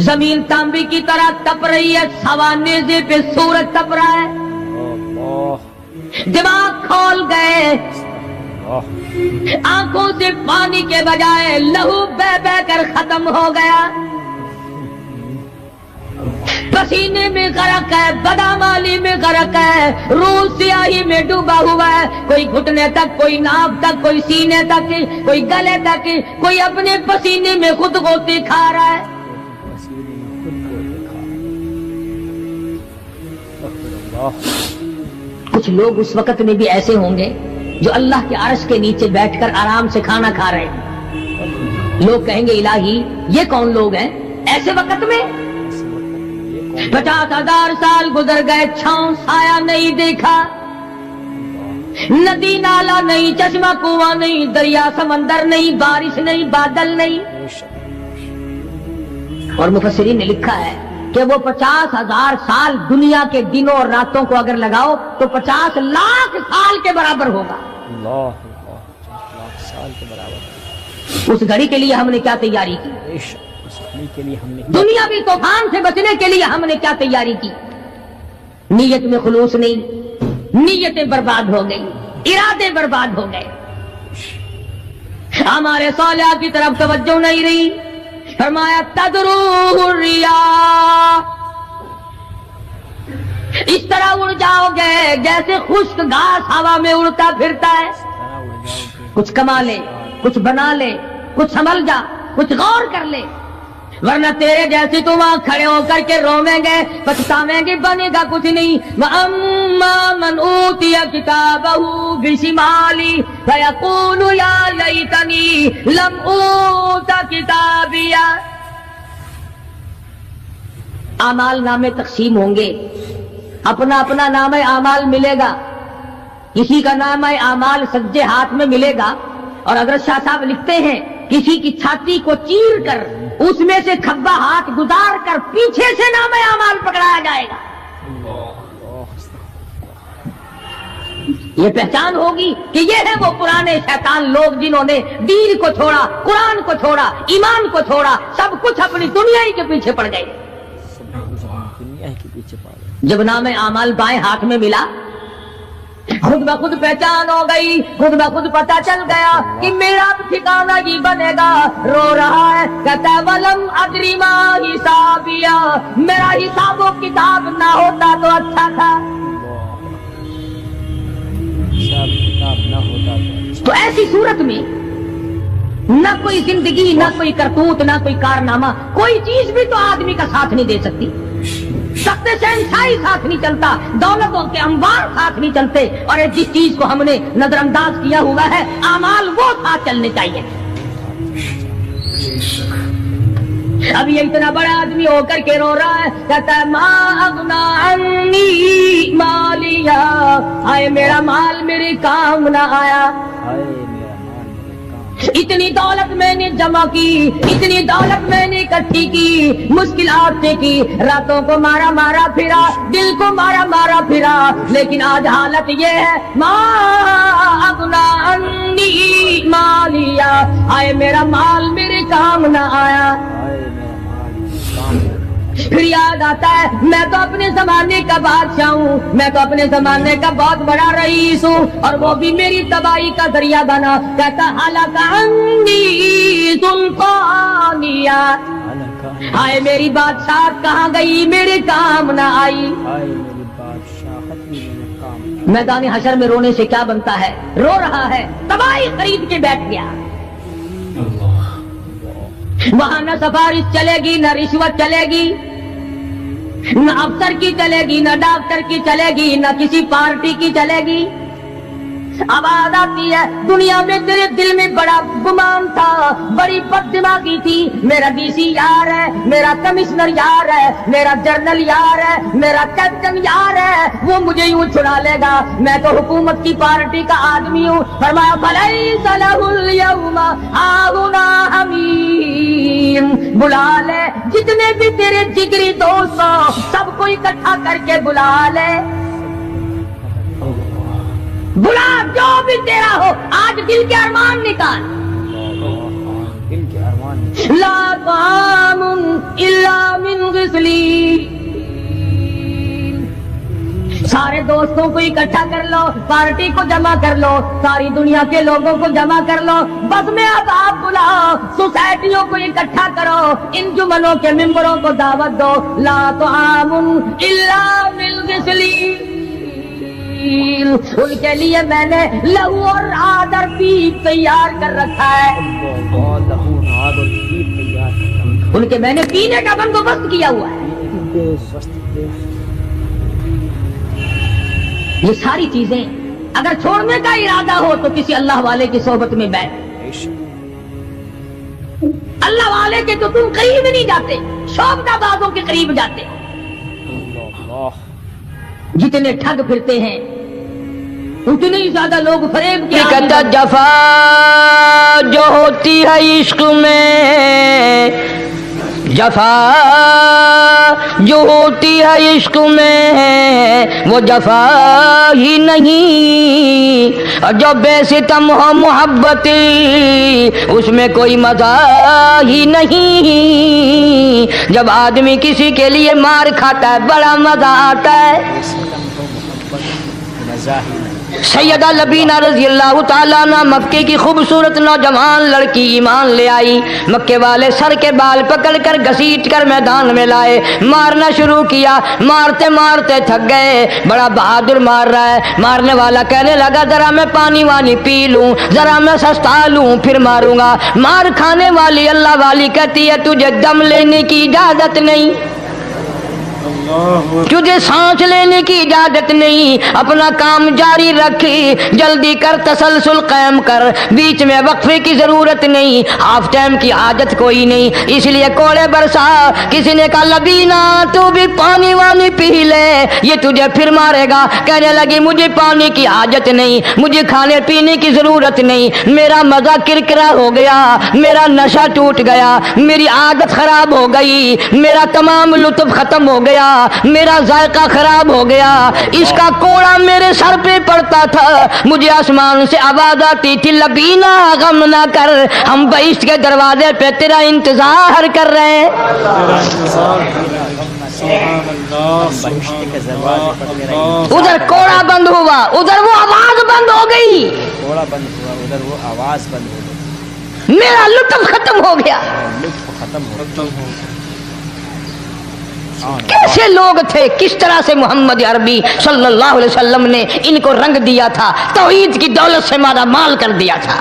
زمین تانبے کی طرح تپ رہی ہے, ہوا نیزے پہ سورج تپ رہا ہے. دماغ کھول گئے, آنکھوں سے پانی کے بجائے لہو بہ بہ کر ختم ہو گیا. پسینے میں غرق ہے, بدامالی میں غرق ہے, روح سیاہی میں ڈوبا ہوا ہے. کوئی گھٹنے تک, کوئی ناف تک, کوئی سینے تک, کوئی گلے تک, کوئی اپنے پسینے میں خود غوطے کھا رہا ہے. کچھ لوگ اس وقت میں بھی ایسے ہوں گے جو اللہ کے عرش کے نیچے بیٹھ کر آرام سے کھانا کھا رہے ہیں. لوگ کہیں گے الہی یہ کون لوگ ہیں ایسے وقت میں؟ 50,000 سال گزر گئے, چھاؤں سایہ نہیں دیکھا, ندی نالا نہیں, چشمہ کنواں نہیں, دریا سمندر نہیں, بارش نہیں, بادل نہیں. اور مفسرین نے لکھا ہے کہ وہ 50,000 سال دنیا کے دنوں اور راتوں کو اگر لگاؤ تو 50 لاکھ سال کے برابر ہوگا. 50 لاکھ سال کے برابر. اس گھڑی کے لیے ہم نے کیا تیاری کی؟ کے لیے ہم نے دنیاوی طوفان سے بچنے کے لیے ہم نے کیا تیاری کی؟ نیت میں خلوص نہیں, نیتیں برباد ہو گئی, ارادے برباد ہو گئے, ہمارے صالحہ کی طرف توجہ نہیں رہی. فرمایا تدروح الرياح, اس طرح اڑ جاؤ گے جیسے خشک گھاس ہوا میں اڑتا پھرتا ہے. کچھ کما لے, کچھ بنا لے, کچھ سنبھل جا, کچھ غور کر لے, ورنہ تیرے جیسے تو وہاں کھڑے ہو کر کے رویں گے, پچھتاویں گے, بنے گا کچھ نہیں. وَأَمَّا مَنْ أُوتِيَ كِتَابَهُ بِشِمَالِهِ فَيَقُولُ يَا لَيْتَنِي لَمْ أُوتَ كِتَابِيَهْ. اعمال نامے تقسیم ہوں گے, اپنا اپنا نام اعمال ملے گا. کسی کا نام اعمال سجے ہاتھ میں ملے گا, اور حضرت شاہ صاحب لکھتے ہیں کسی کی چھاتی کو چیر کر اس میں سے کھبا ہاتھ گزار کر پیچھے سے نام اعمال پکڑایا جائے گا. یہ پہچان ہوگی کہ یہ ہے وہ پرانے شیطان لوگ جنہوں نے دین کو چھوڑا, قرآن کو چھوڑا, ایمان کو چھوڑا, سب کچھ اپنی دنیا ہی کے پیچھے پڑ گئے. جب نام اعمال بائیں ہاتھ میں ملا, خود بخود پہچان ہو گئی, خود بخود پتہ چل گیا کہ میرا ٹھکانہ ہی بنے گا. رو رہا ہے, کہتا ہے ولم ادری ما حسابیا, میرا حساب و کتاب نہ ہوتا تو اچھا تھا. تو ایسی صورت میں نہ کوئی زندگی، نہ کوئی کرتوت، نہ کوئی کارنامہ، کوئی چیز بھی تو آدمی کا ساتھ نہیں دے سکتی. سخت شہنشاہی ساتھ نہیں چلتا، دولتوں کے انبار ساتھ نہیں چلتے، اور جس چیز کو ہم نے نظر انداز کیا ہوا ہے اعمال وہ ساتھ چلنے چاہیے. اب یہ اتنا بڑا آدمی ہو کر کے رو رہا ہے، کہتا ہے ما اغنا عنی مالیا، آئے میرا مال میرے کام نہ آیا. اتنی دولت میں نے جمع کی، اتنی دولت میں نے اکٹھی کی، مشکلات سے کی، راتوں کو مارا مارا پھرا، دل کو مارا مارا پھرا، لیکن آج حالت یہ ہے ما اغنا عنی مالیا، آئے میرا مال میرے کام نہ آیا. پھر یاد آتا ہے میں تو اپنے زمانے کا بادشاہ ہوں، میں تو اپنے زمانے کا بہت بڑا رئیس ہوں، اور وہ بھی میری تباہی کا ذریعہ بنا. کہتا ہلاک عنی سلطانیہ، ہائے میری بادشاہت کہاں گئی، میرے کام نہ آئی. میدان حشر میں رونے سے کیا بنتا ہے، رو رہا ہے، تباہی خرید کے بیٹھ گیا. وہاں نہ سفارش چلے گی، نہ رشوت چلے گی، نہ افسر کی چلے گی، نہ ڈاکٹر کی چلے گی، نہ کسی پارٹی کی چلے گی. آواز آتی ہے دنیا میں تیرے دل میں بڑا گمان تھا، بڑی بد دماغی تھی، میرا ڈی سی یار ہے، میرا کمشنر یار ہے، میرا جنرل یار ہے، میرا کیپٹن یار ہے، وہ مجھے یوں چھڑا لے گا، میں تو حکومت کی پارٹی کا آدمی ہوں. فرمایا فلیس لہ اليوم ہاہنا حمیم، بلا لے جتنے بھی تیرے جگری دوست ہو سب کو اکٹھا کر کے بلا لے، بلا جو بھی تیرا ہو، آج دل کے ارمان نکال. لا طعام الا من غسلین، سارے دوستوں کو اکٹھا کر لو، پارٹی کو جمع کر لو، ساری دنیا کے لوگوں کو جمع کر لو، بس میں اب آپ بلاؤ، سوسائٹیوں کو اکٹھا کرو، انجمنوں کے ممبروں کو دعوت دو. لا طعام الا من غسلین، ان کے لیے میں نے لہو اور آدر پیپ تیار کر رکھا ہے، ان کے میں نے پینے کا بندوبست کیا ہوا ہے. یہ ساری چیزیں اگر چھوڑنے کا ارادہ ہو تو کسی اللہ والے کی صحبت میں بیٹھ. اللہ والے کے تو تم قریب نہیں جاتے، شوبدہ بازوں کے قریب جاتے. جتنے ٹھگ پھرتے ہیں اتنے ہی زیادہ لوگ فریب کے جفا جو ہوتی ہے عشق میں، جفا جو ہوتی ہے عشق میں وہ جفا ہی نہیں، اور جو بے ستم ہو محبت اس میں کوئی مزہ ہی نہیں. جب آدمی کسی کے لیے مار کھاتا ہے بڑا مزہ آتا ہے. سیدہ لبینہ رضی اللہ تعالیٰ عنہ مکے کی خوبصورت نوجوان لڑکی ایمان لے آئی. مکے والے سر کے بال پکڑ کر گھسیٹ کر میدان میں لائے، مارنا شروع کیا، مارتے مارتے تھک گئے، بڑا بہادر مار رہا ہے. مارنے والا کہنے لگا ذرا میں پانی وانی پی لوں، ذرا میں سستا لوں پھر ماروں گا. مار کھانے والی اللہ والی کہتی ہے تجھے دم لینے کی اجازت نہیں، تجھے سانس لینے کی اجازت نہیں، اپنا کام جاری رکھ، جلدی کر، تسلسل قائم کر، بیچ میں وقفے کی ضرورت نہیں، ہاف ٹائم کی عادت کوئی نہیں. اس لیے کوڑے برسا. کسی نے کہا لبینہ تو بھی پانی وانی پی لے، یہ تجھے پھر مارے گا. کہنے لگی مجھے پانی کی حاجت نہیں، مجھے کھانے پینے کی ضرورت نہیں، میرا مزہ کرکرا ہو گیا، میرا نشہ ٹوٹ گیا، میری عادت خراب ہو گئی، میرا تمام لطف ختم ہو گیا، میرا ذائقہ خراب ہو گیا. اس کا کوڑا میرے سر پہ پڑتا تھا، مجھے آسمان سے آواز آتی تھی لبینہ غم نہ کر، ہم بہشت کے دروازے پہ تیرا انتظار کر رہے ہیں. ادھر کوڑا بند ہوا، ادھر وہ آواز بند ہو گئی، کوڑا بند ہوا، ادھر وہ آواز بند ہو گئی، میرا لطف ختم ہو گیا. ختم ہو گیا. کیسے لوگ تھے، کس طرح سے محمد عربی صلی اللہ علیہ وسلم نے ان کو رنگ دیا تھا، توحید کی دولت سے مالا مال کر دیا تھا.